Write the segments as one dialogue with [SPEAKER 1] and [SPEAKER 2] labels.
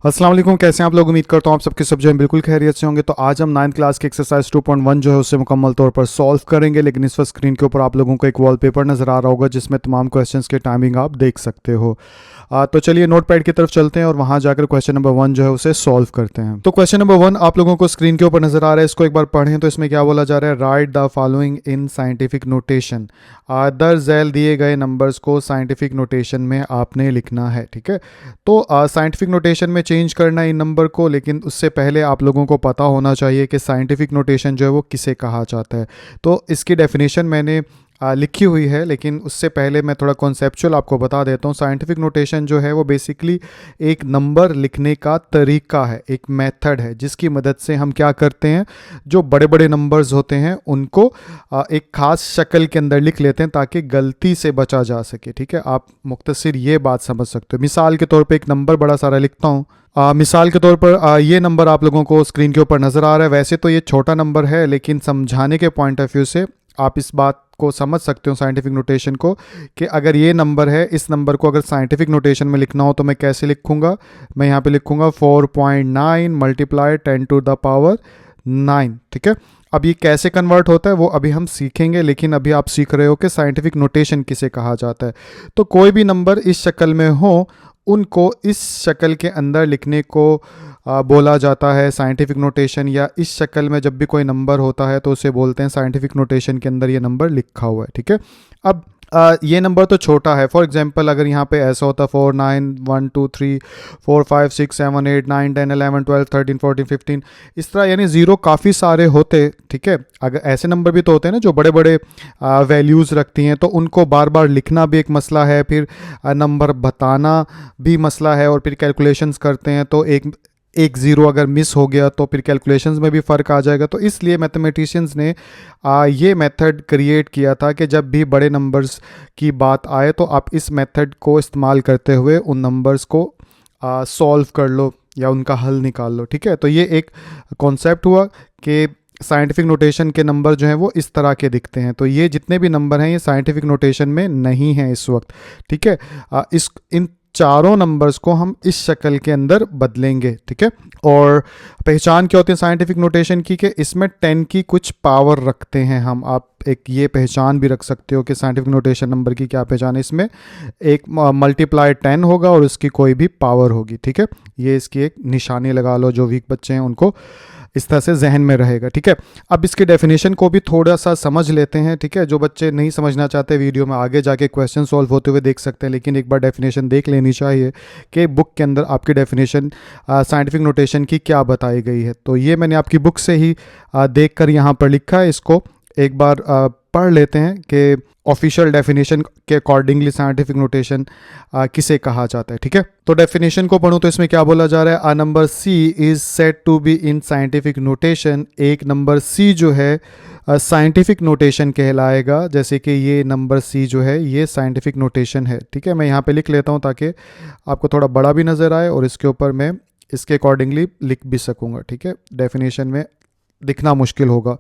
[SPEAKER 1] अस्सलाम वालेकुम, कैसे हैं आप लोग। उम्मीद करता हूँ आप सबके सब जो हैं बिल्कुल खैरियत से होंगे। तो आज हम 9th क्लास के एक्सरसाइज 2.1 जो है उसे मुकम्मल तौर पर सॉल्व करेंगे। लेकिन इस वक्त स्क्रीन के ऊपर आप लोगों को एक वॉलपेपर नज़र आ रहा होगा जिसमें तमाम क्वेश्चंस के टाइमिंग आप देख सकते हो। तो चलिए नोट पैड की तरफ चलते हैं और वहाँ जाकर क्वेश्चन नंबर 1 जो है उसे सॉल्व करते हैं। तो क्वेश्चन नंबर 1 आप लोगों को स्क्रीन के ऊपर नज़र आ रहा है, इसको एक बार पढ़ें। तो इसमें क्या बोला जा रहा है, write the following in scientific notation. दर झैल दिए गए नंबर्स को साइंटिफिक नोटेशन में आपने लिखना है। ठीक है, तो साइंटिफिक नोटेशन में चेंज करना इन नंबर को, लेकिन उससे पहले आप लोगों को पता होना चाहिए कि साइंटिफिक नोटेशन जो है वो किसे कहा जाता है। तो इसकी डेफिनेशन मैंने लिखी हुई है, लेकिन उससे पहले मैं थोड़ा कॉन्सेप्चुअल आपको बता देता हूँ। साइंटिफिक नोटेशन जो है वो बेसिकली एक नंबर लिखने का तरीका है, एक मेथड है जिसकी मदद से हम क्या करते हैं, जो बड़े बड़े नंबर्स होते हैं उनको एक ख़ास शक्ल के अंदर लिख लेते हैं ताकि गलती से बचा जा सके। ठीक है, आप मुख्तसर ये बात समझ सकते हो। मिसाल के तौर पे एक नंबर बड़ा सारा लिखता हूँ। मिसाल के तौर पर ये नंबर आप लोगों को स्क्रीन के ऊपर नज़र आ रहा है। वैसे तो ये छोटा नंबर है, लेकिन समझाने के पॉइंट ऑफ व्यू से आप इस बात को समझ सकते हो साइंटिफिक नोटेशन को, कि अगर ये नंबर है, इस नंबर को अगर साइंटिफिक नोटेशन में लिखना हो तो मैं कैसे लिखूंगा। मैं यहाँ पे लिखूंगा 4.9 मल्टीप्लाई 10 टू द पावर 9। ठीक है, अब ये कैसे कन्वर्ट होता है वो अभी हम सीखेंगे, लेकिन अभी आप सीख रहे हो कि साइंटिफिक नोटेशन किसे कहा जाता है। तो कोई भी नंबर इस शक्ल में हो उनको इस शक्ल के अंदर लिखने को बोला जाता है साइंटिफिक नोटेशन, या इस शक्ल में जब भी कोई नंबर होता है तो उसे बोलते हैं साइंटिफिक नोटेशन के अंदर ये नंबर लिखा हुआ है। ठीक है, अब ये नंबर तो छोटा है। फॉर एग्जांपल अगर यहाँ पे ऐसा होता 4 9 1 2 3 4 5 6 7 8 9 10 11 12 13 14 15 इस तरह, यानी ज़ीरो काफ़ी सारे होते। ठीक है, अगर ऐसे नंबर भी तो होते हैं ना जो बड़े बड़े वैल्यूज़ रखती हैं, तो उनको बार बार लिखना भी एक मसला है, फिर नंबर बताना भी मसला है, और फिर कैलकुलेशंस करते हैं तो एक ज़ीरो अगर मिस हो गया तो फिर कैलकुलेशंस में भी फ़र्क आ जाएगा। तो इसलिए मैथमेटिशियंस ने ये मेथड क्रिएट किया था कि जब भी बड़े नंबर्स की बात आए तो आप इस मेथड को इस्तेमाल करते हुए उन नंबर्स को सॉल्व कर लो या उनका हल निकाल लो। ठीक है, तो ये एक कॉन्सेप्ट हुआ कि साइंटिफिक नोटेशन के नंबर जो हैं वो इस तरह के दिखते हैं। तो ये जितने भी नंबर हैं ये साइंटिफिक नोटेशन में नहीं हैं इस वक्त। ठीक है, इन चारों नंबर्स को हम इस शक्ल के अंदर बदलेंगे। ठीक है, और पहचान क्या होती है साइंटिफिक नोटेशन की, कि इसमें 10 की कुछ पावर रखते हैं हम। आप एक ये पहचान भी रख सकते हो कि साइंटिफिक नोटेशन नंबर की क्या पहचान है। इसमें एक मल्टीप्लाई 10 होगा और उसकी कोई भी पावर होगी। ठीक है, ये इसकी एक निशानी लगा लो, जो वीक बच्चे हैं उनको इस तरह से जहन में रहेगा। ठीक है, अब इसके डेफिनेशन को भी थोड़ा सा समझ लेते हैं। ठीक है, जो बच्चे नहीं समझना चाहते वीडियो में आगे जाके क्वेश्चन सॉल्व होते हुए देख सकते हैं, लेकिन एक बार डेफिनेशन देख लेनी चाहिए कि बुक के अंदर आपकी डेफिनेशन साइंटिफिक नोटेशन की क्या बताई गई है। तो ये मैंने आपकी बुक से ही देख कर यहाँ पर लिखा है, इसको एक बार पढ़ लेते हैं कि ऑफिशियल डेफिनेशन के अकॉर्डिंगली साइंटिफिक नोटेशन किसे कहा जाता है। ठीक है, तो डेफिनेशन को पढ़ूँ तो इसमें क्या बोला जा रहा है, a number C is said to be in scientific notation. एक नंबर सी जो है साइंटिफिक नोटेशन कहलाएगा। जैसे कि ये नंबर सी जो है ये साइंटिफिक नोटेशन है। ठीक है, मैं यहाँ पे लिख लेता हूँ ताकि आपको थोड़ा बड़ा भी नज़र आए और इसके ऊपर मैं इसके अकॉर्डिंगली लिख भी सकूँगा। ठीक है, डेफिनेशन में दिखना मुश्किल होगा।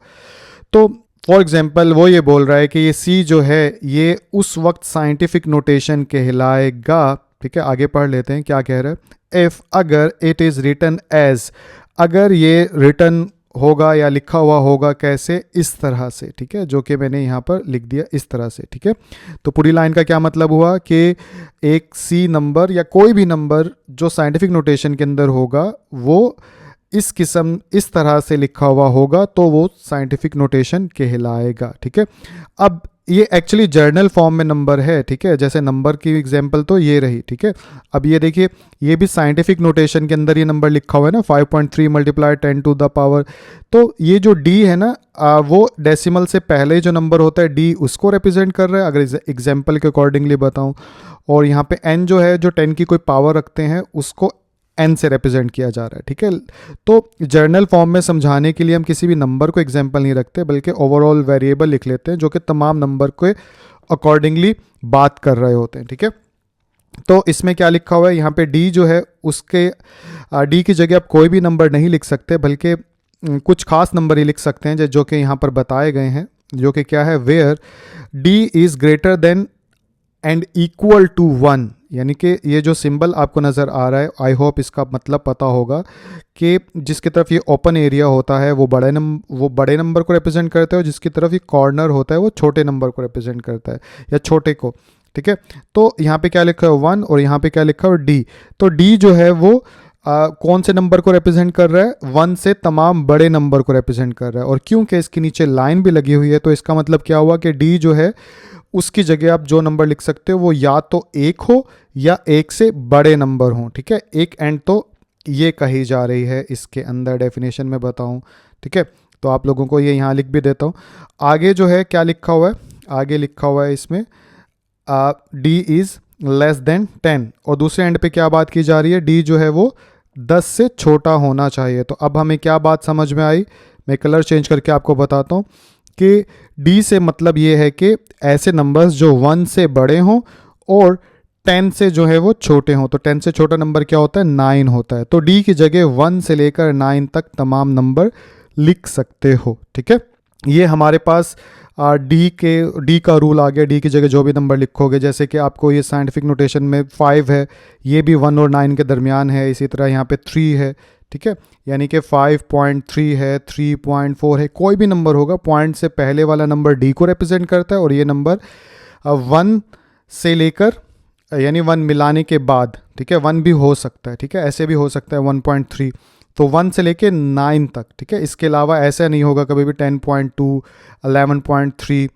[SPEAKER 1] तो फॉर एग्जाम्पल वो ये बोल रहा है कि ये सी जो है ये उस वक्त साइंटिफिक नोटेशन कहलाएगा। ठीक है, आगे पढ़ लेते हैं क्या कह रहा है। इफ़ अगर इट इज़ रिटन एज, अगर ये रिटन होगा या लिखा हुआ होगा कैसे, इस तरह से। ठीक है, जो कि मैंने यहाँ पर लिख दिया इस तरह से। ठीक है, तो पूरी लाइन का क्या मतलब हुआ कि एक सी नंबर या कोई भी नंबर जो साइंटिफिक नोटेशन के अंदर होगा वो इस किस्म इस तरह से लिखा हुआ होगा तो वो साइंटिफिक नोटेशन कहलाएगा। ठीक है, अब ये एक्चुअली जर्नल फॉर्म में नंबर है। ठीक है, जैसे नंबर की एग्जांपल तो ये रही। ठीक है, अब ये देखिए ये भी साइंटिफिक नोटेशन के अंदर ये नंबर लिखा हुआ है ना, 5.3 मल्टीप्लाई 10 टू द पावर। तो ये जो डी है ना वो डेसिमल से पहले जो नंबर होता है डी उसको रिप्रेजेंट कर रहा है, अगर एग्जाम्पल के अकॉर्डिंगली बताऊँ। और यहाँ पे एन जो है, जो 10 की कोई पावर रखते हैं, उसको एन से रिप्रेजेंट किया जा रहा है। ठीक है, तो जर्नल फॉर्म में समझाने के लिए हम किसी भी नंबर को एग्जांपल नहीं रखते, बल्कि ओवरऑल वेरिएबल लिख लेते हैं जो कि तमाम नंबर के अकॉर्डिंगली बात कर रहे होते हैं। ठीक है, तो इसमें क्या लिखा हुआ है यहाँ पे डी जो है उसके डी की जगह आप कोई भी नंबर नहीं लिख सकते, बल्कि कुछ खास नंबर ही लिख सकते हैं जो कि यहाँ पर बताए गए हैं, जो कि क्या है, where d is greater than and equal to 1, यानी कि ये जो सिंबल आपको नज़र आ रहा है, आई होप इसका मतलब पता होगा कि जिसकी तरफ ये ओपन एरिया होता है वो बड़े नंबर को रिप्रेजेंट करता है, और जिसकी तरफ ये कॉर्नर होता है वो छोटे नंबर को रिप्रेजेंट करता है, या छोटे को, ठीक है। तो यहाँ पे क्या लिखा है 1, और यहाँ पे क्या लिखा है डी। तो डी जो है वो कौन से नंबर को रिप्रेजेंट कर रहा है, 1 से तमाम बड़े नंबर को रिप्रेजेंट कर रहा है। और क्योंकि इसके नीचे लाइन भी लगी हुई है, तो इसका मतलब क्या हुआ कि डी जो है उसकी जगह आप जो नंबर लिख सकते हो वो या तो 1 हो या 1 से बड़े नंबर हों, ठीक है। एक एंड तो ये कही जा रही है इसके अंदर, डेफिनेशन में बताऊँ, ठीक है। तो आप लोगों को ये यहाँ लिख भी देता हूँ। आगे जो है क्या लिखा हुआ है, आगे लिखा हुआ है इसमें डी इज़ लेस देन 10, और दूसरे एंड पे क्या बात की जा रही है, डी जो है वो 10 से छोटा होना चाहिए। तो अब हमें क्या बात समझ में आई, मैं कलर चेंज करके आपको बताता हूँ कि डी से मतलब ये है कि ऐसे नंबर्स जो 1 से बड़े हों और 10 से जो है वो छोटे हों। तो 10 से छोटा नंबर क्या होता है, 9 होता है। तो डी की जगह 1 से लेकर 9 तक तमाम नंबर लिख सकते हो, ठीक है। ये हमारे पास डी का रूल आ गया। डी की जगह जो भी नंबर लिखोगे, जैसे कि आपको ये साइंटिफिक नोटेशन में 5 है, ये भी 1 और 9 के दरमियान है। इसी तरह यहाँ पे 3 है, ठीक है, यानी कि 5.3 है, 3.4 है, कोई भी नंबर होगा, पॉइंट से पहले वाला नंबर डी को रिप्रेजेंट करता है, और ये नंबर 1 से लेकर यानी 1 मिलाने के बाद, ठीक है, 1 भी हो सकता है, ठीक है, ऐसे भी हो सकता है 1.3, तो 1 से लेके 9 तक, ठीक है। इसके अलावा ऐसा नहीं होगा कभी भी 10.2, 11.3,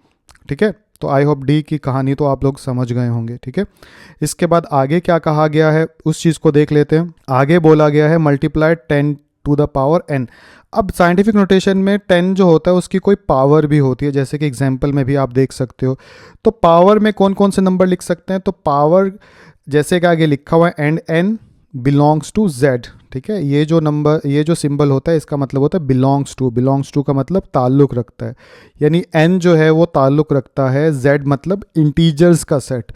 [SPEAKER 1] ठीक है। तो आई होप डी की कहानी तो आप लोग समझ गए होंगे, ठीक है। इसके बाद आगे क्या कहा गया है उस चीज़ को देख लेते हैं। आगे बोला गया है multiply 10 to the power n। अब साइंटिफिक नोटेशन में 10 जो होता है उसकी कोई पावर भी होती है, जैसे कि एग्जाम्पल में भी आप देख सकते हो। तो पावर में कौन कौन से नंबर लिख सकते हैं, तो पावर जैसे कि आगे लिखा हुआ है and n belongs to z, ठीक है। ये जो नंबर, ये जो सिंबल होता है इसका मतलब होता है बिलोंग्स टू का मतलब ताल्लुक़ रखता है, यानी n जो है वो ताल्लुक़ रखता है, z मतलब इंटीजर्स का सेट।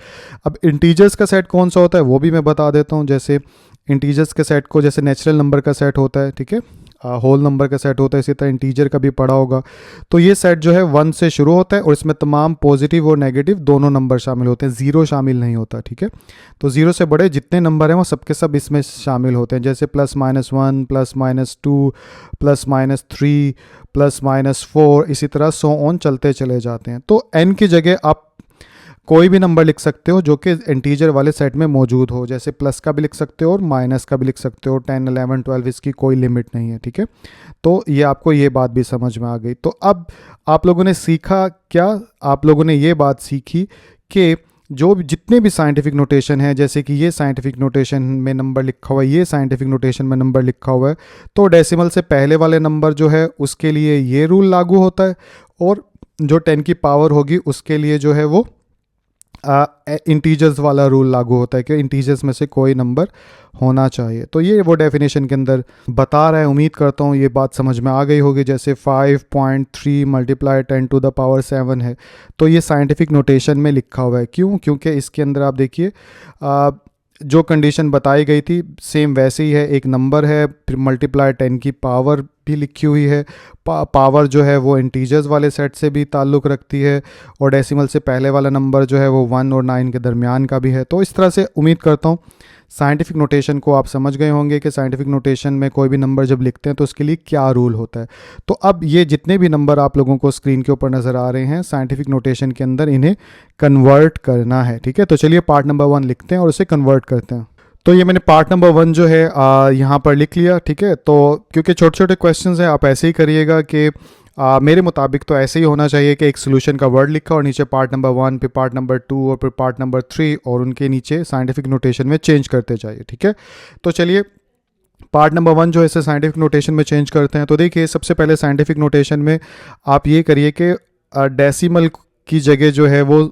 [SPEAKER 1] अब इंटीजर्स का सेट कौन सा होता है वो भी मैं बता देता हूँ। जैसे इंटीजर्स के सेट को जैसे नेचुरल नंबर का सेट होता है, ठीक है, होल नंबर का सेट होता है, इसी तरह इंटीजर का भी पढ़ा होगा। तो ये सेट जो है 1 से शुरू होता है और इसमें तमाम पॉजिटिव और नेगेटिव दोनों नंबर शामिल होते हैं, ज़ीरो शामिल नहीं होता, ठीक है। तो ज़ीरो से बड़े जितने नंबर हैं वो सब के सब इसमें शामिल होते हैं, जैसे +-1, +-2, +-3, +-4, इसी तरह सो ऑन चलते चले जाते हैं। तो n की जगह आप कोई भी नंबर लिख सकते हो जो कि इंटीजर वाले सेट में मौजूद हो, जैसे प्लस का भी लिख सकते हो और माइनस का भी लिख सकते हो, 10, 11, 12, इसकी कोई लिमिट नहीं है, ठीक है। तो ये आपको ये बात भी समझ में आ गई। तो अब आप लोगों ने सीखा क्या, आप लोगों ने ये बात सीखी कि जो जितने भी साइंटिफिक नोटेशन है, जैसे कि ये साइंटिफिक नोटेशन में नंबर लिखा हुआ है, ये साइंटिफिक नोटेशन में नंबर लिखा हुआ है, तो डेसिमल से पहले वाले नंबर जो है उसके लिए ये रूल लागू होता है, और जो 10 की पावर होगी उसके लिए जो है वो इंटीजर्स वाला रूल लागू होता है कि इंटीजर्स में से कोई नंबर होना चाहिए। तो ये वो डेफिनेशन के अंदर बता रहा है। उम्मीद करता हूँ ये बात समझ में आ गई होगी। जैसे 5.3 × 10⁻⁷ है, तो ये साइंटिफिक नोटेशन में लिखा हुआ है। क्यों? क्योंकि इसके अंदर आप देखिए जो कंडीशन बताई गई थी सेम वैसे ही है, एक नंबर है, फिर मल्टीप्लाई 10 की पावर भी लिखी हुई है। पावर जो है वो इंटीजर्स वाले सेट से भी ताल्लुक़ रखती है, और डेसिमल से पहले वाला नंबर जो है वो 1 और 9 के दरमियान का भी है। तो इस तरह से उम्मीद करता हूँ साइंटिफिक नोटेशन को आप समझ गए होंगे कि साइंटिफिक नोटेशन में कोई भी नंबर जब लिखते हैं तो उसके लिए क्या रूल होता है। तो अब ये जितने भी नंबर आप लोगों को स्क्रीन के ऊपर नज़र आ रहे हैं साइंटिफिक नोटेशन के अंदर, इन्हें कन्वर्ट करना है, ठीक है। तो चलिए पार्ट नंबर 1 लिखते हैं और उसे कन्वर्ट करते हैं। तो ये मैंने पार्ट नंबर 1 जो है यहाँ पर लिख लिया, ठीक है। तो क्योंकि छोटे छोटे क्वेश्चंस हैं, आप ऐसे ही करिएगा कि मेरे मुताबिक तो ऐसे ही होना चाहिए कि एक सोल्यूशन का वर्ड लिखा और नीचे पार्ट नंबर 1, फिर पार्ट नंबर 2 और फिर पार्ट नंबर 3, और उनके नीचे साइंटिफिक नोटेशन में चेंज करते जाइए, ठीक है। तो चलिए पार्ट नंबर 1 जो है इसे साइंटिफिक नोटेशन में चेंज करते हैं। तो देखिए सबसे पहले साइंटिफिक नोटेशन में आप ये करिए कि डेसिमल की जगह जो है वो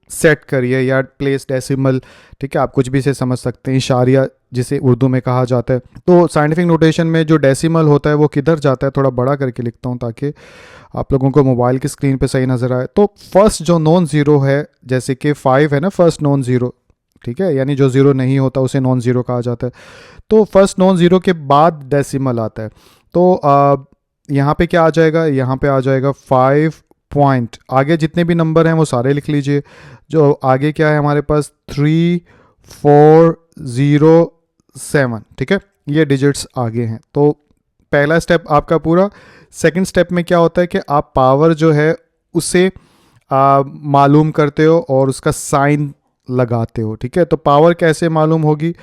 [SPEAKER 1] सेट करिए या प्लेस डेसिमल, ठीक है। आप कुछ भी से समझ सकते हैं, इशारिया जिसे उर्दू में कहा जाता है। तो साइंटिफिक नोटेशन में जो डेसिमल होता है वो किधर जाता है, थोड़ा बड़ा करके लिखता हूँ ताकि आप लोगों को मोबाइल की स्क्रीन पे सही नज़र आए। तो फर्स्ट जो नॉन ज़ीरो है, जैसे कि 5 है ना, फर्स्ट नॉन ज़ीरो, ठीक है, यानी जो ज़ीरो नहीं होता उसे नॉन ज़ीरो कहा जाता है। तो फर्स्ट नॉन ज़ीरो के बाद डेसिमल आता है। तो यहाँ पे क्या आ जाएगा, यहाँ पे आ जाएगा पॉइंट, आगे जितने भी नंबर हैं वो सारे लिख लीजिए। जो आगे क्या है हमारे पास 3407, ठीक है, ये डिजिट्स आगे हैं। तो पहला स्टेप आपका पूरा। सेकंड स्टेप में क्या होता है कि आप पावर जो है उसे मालूम करते हो और उसका साइन लगाते हो, ठीक है। तो पावर कैसे मालूम होगी?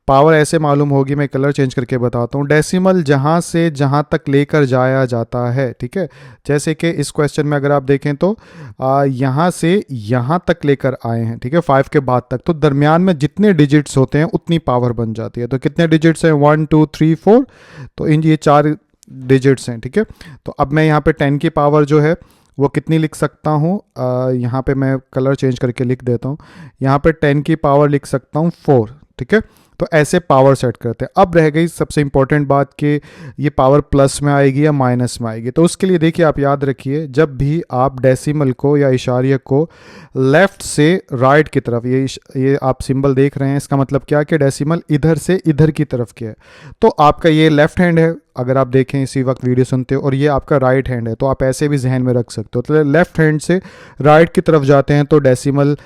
[SPEAKER 1] पावर ऐसे मालूम होगी, मैं कलर चेंज करके बताता हूँ। डेसिमल जहाँ से जहाँ तक लेकर जाया जाता है, ठीक है। जैसे कि इस क्वेश्चन में अगर आप देखें तो यहाँ से यहाँ तक लेकर आए हैं, ठीक है, 5 के बाद तक। तो दरमियान में जितने डिजिट्स होते हैं उतनी पावर बन जाती है। तो कितने डिजिट्स हैं? 1 2 3 4, तो इन ये 4 डिजिट्स हैं, ठीक है। तो अब मैं यहाँ पे 10 की पावर जो है वो कितनी लिख सकता हूँ? यहाँ पे मैं कलर चेंज करके लिख देता हूँ। यहाँ पे 10 की पावर लिख सकता हूँ 4, ठीक है। तो ऐसे पावर सेट करते हैं। अब रह गई सबसे इंपॉर्टेंट बात कि ये पावर प्लस में आएगी या माइनस में आएगी। तो उसके लिए देखिए, आप याद रखिए, जब भी आप डेसिमल को या इशारिया को लेफ़्ट से राइट की तरफ, ये आप सिंबल देख रहे हैं, इसका मतलब क्या कि डेसिमल इधर से इधर की तरफ क्या है। तो आपका ये लेफ़्ट हैंड है, अगर आप देखें इसी वक्त वीडियो सुनते हो, और ये आपका राइट हैंड है। तो आप ऐसे भी जहन में रख सकते हो। तो लेफ़्ट हैंड से राइट की तरफ जाते हैं तो डेसिमल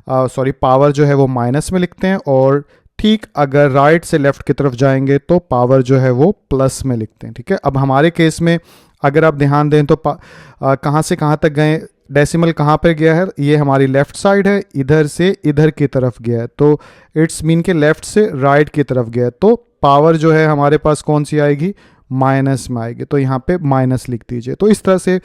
[SPEAKER 1] पावर जो है वो माइनस में लिखते हैं, और ठीक अगर राइट से लेफ्ट की तरफ जाएंगे तो पावर जो है वो प्लस में लिखते हैं, ठीक है। अब हमारे केस में अगर आप ध्यान दें तो कहाँ से कहाँ तक गए, डेसिमल कहाँ पर गया है? ये हमारी लेफ़्ट साइड है, इधर से इधर की तरफ गया है। तो इट्स मीन के लेफ़्ट से राइट की तरफ गया है। तो पावर जो है हमारे पास कौन सी आएगी? माइनस में आएगी। तो यहाँ पे माइनस लिख दीजिए। तो इस तरह से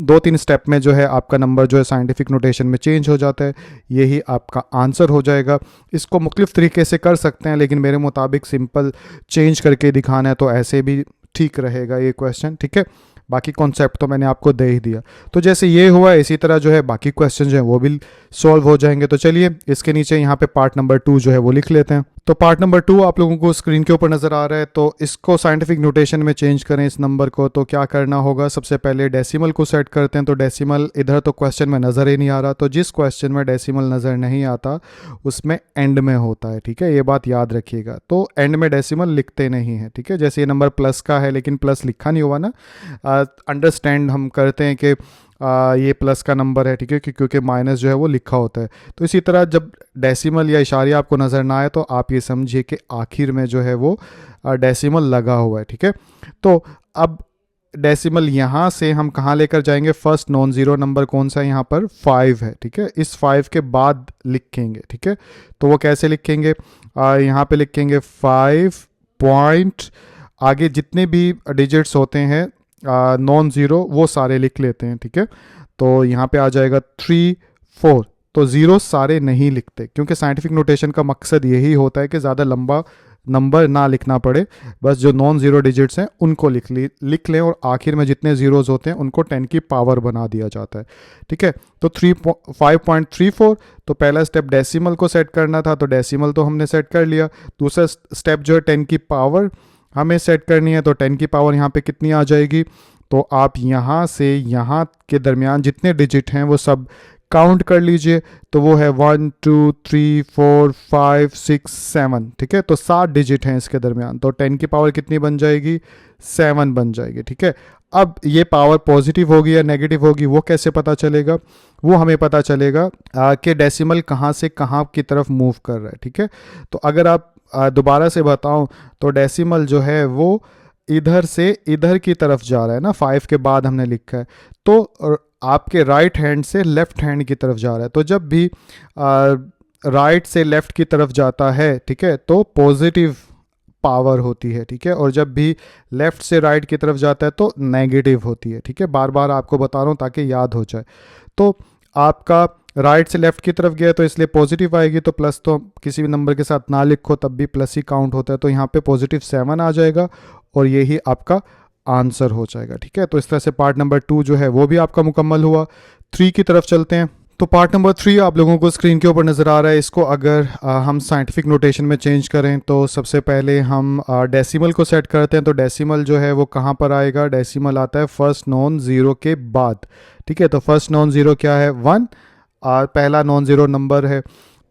[SPEAKER 1] 2-3 स्टेप में जो है आपका नंबर जो है साइंटिफिक नोटेशन में चेंज हो जाता है। यही आपका आंसर हो जाएगा। इसको मुख्तलिफ तरीके से कर सकते हैं, लेकिन मेरे मुताबिक सिंपल चेंज करके दिखाना है तो ऐसे भी ठीक रहेगा ये क्वेश्चन, ठीक है। बाकी कॉन्सेप्ट तो मैंने आपको दे ही दिया। तो जैसे ये हुआ, इसी तरह जो है बाकी क्वेश्चन जो है वो भी सॉल्व हो जाएंगे। तो चलिए इसके नीचे यहाँ पे पार्ट नंबर 2 जो है वो लिख लेते हैं। तो पार्ट नंबर 2 आप लोगों को स्क्रीन के ऊपर नज़र आ रहा है। तो इसको साइंटिफिक नोटेशन में चेंज करें इस नंबर को। तो क्या करना होगा? सबसे पहले डेसिमल को सेट करते हैं। तो डेसिमल इधर तो क्वेश्चन में नज़र ही नहीं आ रहा। तो जिस क्वेश्चन में डेसिमल नज़र नहीं आता उसमें एंड में होता है, ठीक है, ये बात याद रखिएगा। तो एंड में डेसिमल लिखते नहीं हैं, ठीक है। जैसे ये नंबर प्लस का है लेकिन प्लस लिखा नहीं हुआ ना, अंडरस्टैंड हम करते हैं कि ये प्लस का नंबर है, ठीक है, क्योंकि माइनस जो है वो लिखा होता है। तो इसी तरह जब डेसिमल या इशारिया आपको नज़र ना आए तो आप ये समझिए कि आखिर में जो है वो डेसिमल लगा हुआ है, ठीक है। तो अब डेसिमल यहाँ से हम कहाँ लेकर जाएंगे? फर्स्ट नॉन ज़ीरो नंबर कौन सा है? यहाँ पर 5 है, ठीक है। इस 5 के बाद लिखेंगे, ठीक है। तो वो कैसे लिखेंगे? यहाँ पे लिखेंगे 5 पॉइंट, आगे जितने भी डिजिट्स होते हैं नॉन ज़ीरो वो सारे लिख लेते हैं, ठीक है। तो यहाँ पे आ जाएगा 3 4। तो ज़ीरो सारे नहीं लिखते, क्योंकि साइंटिफिक नोटेशन का मकसद यही होता है कि ज़्यादा लंबा नंबर ना लिखना पड़े, बस जो नॉन ज़ीरो डिजिट्स हैं उनको लिख लें, और आखिर में जितने ज़ीरोज़ होते हैं उनको 10 की पावर बना दिया जाता है, ठीक है। तो 5.34। तो पहला स्टेप डेसिमल को सेट करना था, तो डेसिमल तो हमने सेट कर लिया। दूसरा स्टेप जो है 10 की पावर हमें सेट करनी है। तो 10 की पावर यहाँ पे कितनी आ जाएगी? तो आप यहाँ से यहाँ के दरमियान जितने डिजिट हैं वो सब काउंट कर लीजिए। तो वो है 1 2 3 4 5 6 7, ठीक है। तो 7 डिजिट हैं इसके दरमियान। तो 10 की पावर कितनी बन जाएगी? 7 बन जाएगी, ठीक है। अब ये पावर पॉजिटिव होगी या नेगेटिव होगी वो कैसे पता चलेगा? वो हमें पता चलेगा कि डेसिमल कहाँ से कहाँ की तरफ मूव कर रहा है, ठीक है। तो अगर आप दोबारा से बताऊं तो डेसिमल जो है वो इधर से इधर की तरफ जा रहा है ना, 5 के बाद हमने लिखा है। तो आपके राइट हैंड से लेफ्ट हैंड की तरफ जा रहा है। तो जब भी राइट से लेफ्ट की तरफ जाता है, ठीक है, तो पॉजिटिव पावर होती है, ठीक है। और जब भी लेफ्ट से राइट की तरफ जाता है तो नेगेटिव होती है, ठीक है। बार बार आपको बता रहा हूँ ताकि याद हो जाए। तो आपका राइट से लेफ्ट की तरफ गया तो इसलिए पॉजिटिव आएगी। तो प्लस तो किसी भी नंबर के साथ ना लिखो तब भी प्लस ही काउंट होता है। तो यहाँ पे पॉजिटिव 7 आ जाएगा और यही आपका आंसर हो जाएगा, ठीक है। तो इस तरह से पार्ट नंबर 2 जो है वो भी आपका मुकम्मल हुआ। 3 की तरफ चलते हैं। तो पार्ट नंबर 3 आप लोगों को स्क्रीन के ऊपर नज़र आ रहा है। इसको अगर हम साइंटिफिक नोटेशन में चेंज करें तो सबसे पहले हम डेसिमल को सेट करते हैं। तो डेसिमल जो है वो कहाँ पर आएगा? डेसिमल आता है फर्स्ट नॉन ज़ीरो के बाद, ठीक है। तो फर्स्ट नॉन ज़ीरो क्या है? 1, पहला नॉन ज़ीरो नंबर है।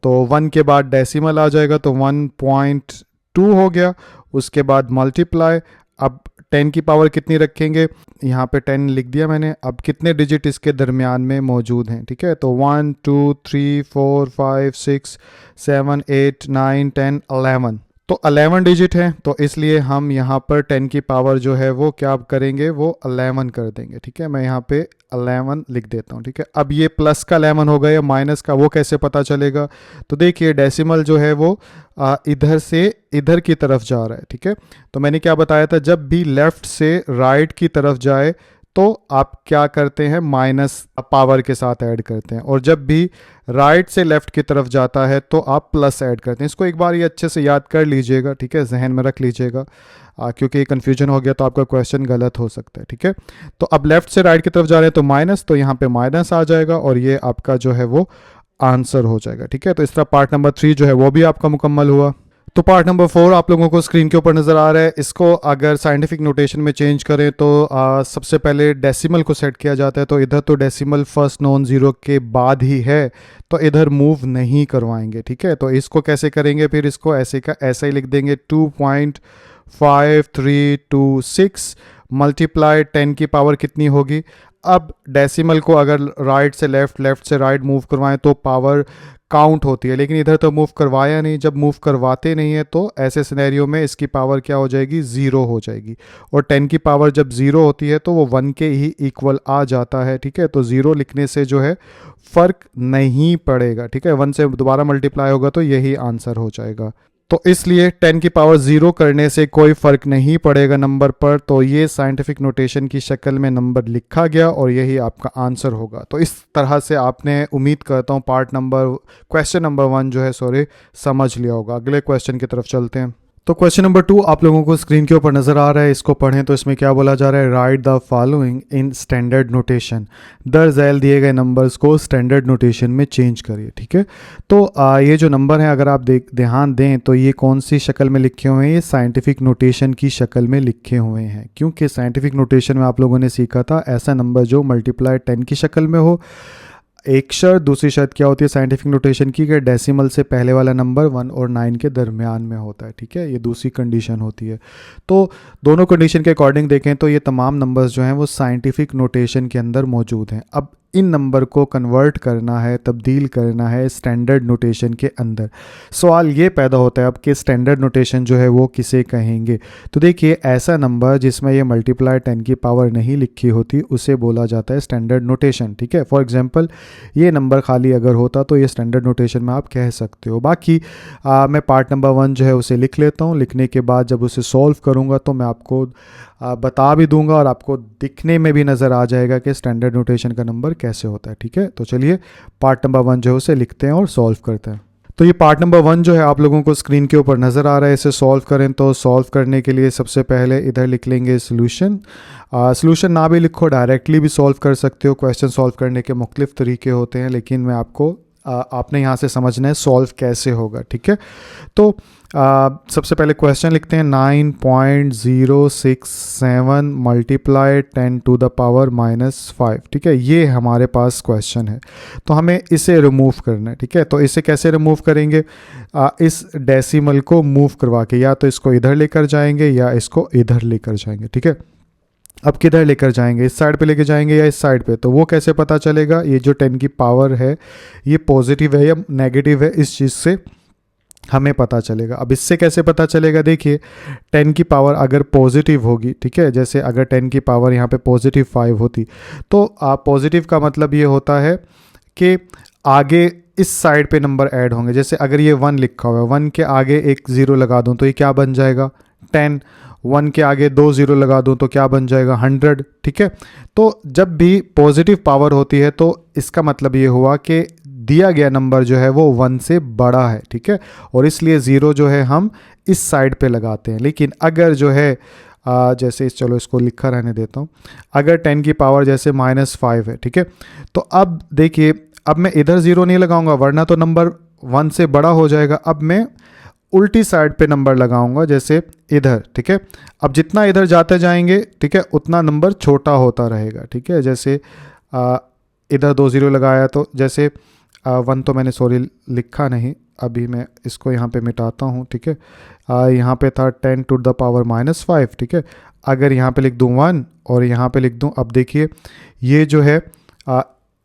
[SPEAKER 1] तो 1 के बाद डेसिमल आ जाएगा, तो 1.2 हो गया। उसके बाद मल्टीप्लाई, अब 10 की पावर कितनी रखेंगे, यहाँ पे 10 लिख दिया मैंने। अब कितने डिजिट इसके दरमियान में मौजूद हैं, ठीक है, तो 1 2 3 4 5 6 7 8 9 10 11, तो 11 डिजिट हैं, तो इसलिए हम यहाँ पर 10 की पावर जो है वो क्या करेंगे, वो 11 कर देंगे, ठीक है। मैं यहाँ पे 11 लिख देता हूँ, ठीक है। अब ये प्लस का 11 होगा या माइनस का, वो कैसे पता चलेगा, तो देखिए डेसिमल जो है वो इधर से इधर की तरफ जा रहा है, ठीक है। तो मैंने क्या बताया था, जब भी लेफ्ट से राइट की तरफ जाए तो आप क्या करते हैं, माइनस पावर के साथ ऐड करते हैं, और जब भी राइट से लेफ्ट की तरफ जाता है तो आप प्लस ऐड करते हैं। इसको एक बार ये अच्छे से याद कर लीजिएगा, ठीक है, जहन में रख लीजिएगा, क्योंकि ये कन्फ्यूजन हो गया तो आपका क्वेश्चन गलत हो सकता है, ठीक है। तो अब लेफ्ट से राइट की तरफ जा रहे हैं तो माइनस, तो यहाँ पे माइनस आ जाएगा और ये आपका जो है वो आंसर हो जाएगा, ठीक है। तो इस तरह पार्ट नंबर 3 जो है वो भी आपका मुकम्मल हुआ। तो पार्ट नंबर 4 आप लोगों को स्क्रीन के ऊपर नज़र आ रहा है। इसको अगर साइंटिफिक नोटेशन में चेंज करें तो सबसे पहले डेसिमल को सेट किया जाता है, तो इधर तो डेसिमल फर्स्ट नॉन ज़ीरो के बाद ही है, तो इधर मूव नहीं करवाएंगे, ठीक है। तो इसको कैसे करेंगे, फिर इसको ऐसे का ऐसा ही लिख देंगे, 2.5326 मल्टीप्लाई 10 की पावर कितनी होगी। अब डेसिमल को अगर राइट से लेफ्ट, लेफ्ट से राइट मूव करवाएं तो पावर काउंट होती है, लेकिन इधर तो मूव करवाया नहीं। जब मूव करवाते नहीं है तो ऐसे सिनेरियो में इसकी पावर क्या हो जाएगी, ज़ीरो हो जाएगी, और 10 की पावर जब ज़ीरो होती है तो वो 1 के ही इक्वल आ जाता है, ठीक है। तो ज़ीरो लिखने से जो है फ़र्क नहीं पड़ेगा, ठीक है, 1 से दोबारा मल्टीप्लाई होगा तो यही आंसर हो जाएगा। तो इसलिए 10 की पावर 0 करने से कोई फ़र्क नहीं पड़ेगा नंबर पर, तो ये साइंटिफिक नोटेशन की शक्ल में नंबर लिखा गया और यही आपका आंसर होगा। तो इस तरह से आपने, उम्मीद करता हूँ, क्वेश्चन नंबर 1 जो है समझ लिया होगा। अगले क्वेश्चन की तरफ चलते हैं। तो क्वेश्चन नंबर 2 आप लोगों को स्क्रीन के ऊपर नज़र आ रहा है, इसको पढ़ें। तो इसमें क्या बोला जा रहा है, write the following in standard notation, दर झैल दिए गए नंबर्स को स्टैंडर्ड नोटेशन में चेंज करिए, ठीक है। तो ये जो नंबर है अगर आप ध्यान दें तो ये कौन सी शक्ल में लिखे हुए हैं, ये साइंटिफिक नोटेशन की शक्ल में लिखे हुए हैं, क्योंकि साइंटिफिक नोटेशन में आप लोगों ने सीखा था ऐसा नंबर जो मल्टीप्लाई 10 की शक्ल में हो। एक शर्त, दूसरी शर्त क्या होती है साइंटिफिक नोटेशन की, कि डेसिमल से पहले वाला नंबर 1 और 9 के दरमियान में होता है, ठीक है, ये दूसरी कंडीशन होती है। तो दोनों कंडीशन के अकॉर्डिंग देखें तो ये तमाम नंबर्स जो हैं वो साइंटिफिक नोटेशन के अंदर मौजूद हैं। अब इन नंबर को कन्वर्ट करना है, तब्दील करना है स्टैंडर्ड नोटेशन के अंदर। सवाल ये पैदा होता है अब कि स्टैंडर्ड नोटेशन जो है वो किसे कहेंगे। तो देखिए, ऐसा नंबर जिसमें ये मल्टीप्लाई 10 की पावर नहीं लिखी होती उसे बोला जाता है स्टैंडर्ड नोटेशन, ठीक है। फॉर एग्जांपल ये नंबर खाली अगर होता तो ये स्टैंडर्ड नोटेशन में आप कह सकते हो। बाकी मैं पार्ट नंबर 1 जो है उसे लिख लेता हूँ। लिखने के बाद जब उसे सॉल्व करूँगा तो मैं आपको बता भी दूंगा और आपको दिखने में भी नज़र आ जाएगा कि स्टैंडर्ड नोटेशन का नंबर कैसे होता है, ठीक है। तो चलिए पार्ट नंबर 1 जो है उसे लिखते हैं और सॉल्व करते हैं। तो ये पार्ट नंबर 1 जो है आप लोगों को स्क्रीन के ऊपर नज़र आ रहा है। इसे सॉल्व करें तो सॉल्व करने के लिए सबसे पहले इधर लिख लेंगे सोल्यूशन। सोल्यूशन ना भी लिखो, डायरेक्टली भी सॉल्व कर सकते हो। क्वेश्चन सॉल्व करने के मुख्तलिफ तरीके होते हैं, लेकिन मैं आपने यहाँ से समझना है सॉल्व कैसे होगा, ठीक है। तो सबसे पहले क्वेश्चन लिखते हैं, 9.067 मल्टीप्लाई 10 टू द पावर -5, ठीक है, ये हमारे पास क्वेश्चन है। तो हमें इसे रिमूव करना है, ठीक है। तो इसे कैसे रिमूव करेंगे, इस डेसिमल को मूव करवा के, या तो इसको इधर लेकर जाएंगे या इसको इधर लेकर जाएंगे, ठीक है। अब किधर लेकर जाएंगे, इस साइड पे लेकर जाएंगे या इस साइड पे, तो वो कैसे पता चलेगा, ये जो 10 की पावर है ये पॉजिटिव है या नेगेटिव है, इस चीज़ से हमें पता चलेगा। अब इससे कैसे पता चलेगा, देखिए 10 की पावर अगर पॉजिटिव होगी, ठीक है, जैसे अगर 10 की पावर यहाँ पे +5 होती तो पॉजिटिव का मतलब ये होता है कि आगे इस साइड पे नंबर ऐड होंगे। जैसे अगर ये 1 लिखा हुआ है, 1 के आगे एक 0 लगा दूँ तो ये क्या बन जाएगा, 10। 1 के आगे 2 0 लगा दूं तो क्या बन जाएगा, 100, ठीक है। तो जब भी पॉजिटिव पावर होती है तो इसका मतलब ये हुआ कि दिया गया नंबर जो है वो 1 से बड़ा है, ठीक है, और इसलिए 0 जो है हम इस साइड पे लगाते हैं। लेकिन अगर जो है जैसे चलो इसको लिखा रहने देता हूँ, अगर 10 की पावर जैसे -5 है, ठीक है, तो अब देखिए, अब मैं इधर 0 नहीं लगाऊंगा वरना तो नंबर 1 से बड़ा हो जाएगा। अब मैं उल्टी साइड पे नंबर लगाऊंगा, जैसे इधर, ठीक है। अब जितना इधर जाते जाएंगे, ठीक है, उतना नंबर छोटा होता रहेगा, ठीक है। जैसे इधर 2 0 लगाया तो जैसे 1 तो मैंने सॉरी लिखा नहीं, अभी मैं इसको यहाँ पे मिटाता हूँ, ठीक है। यहाँ पे था 10 टू द पावर -5, ठीक है। अगर यहाँ पे लिख दूँ 1 और यहाँ पे लिख दूँ, अब देखिए ये जो है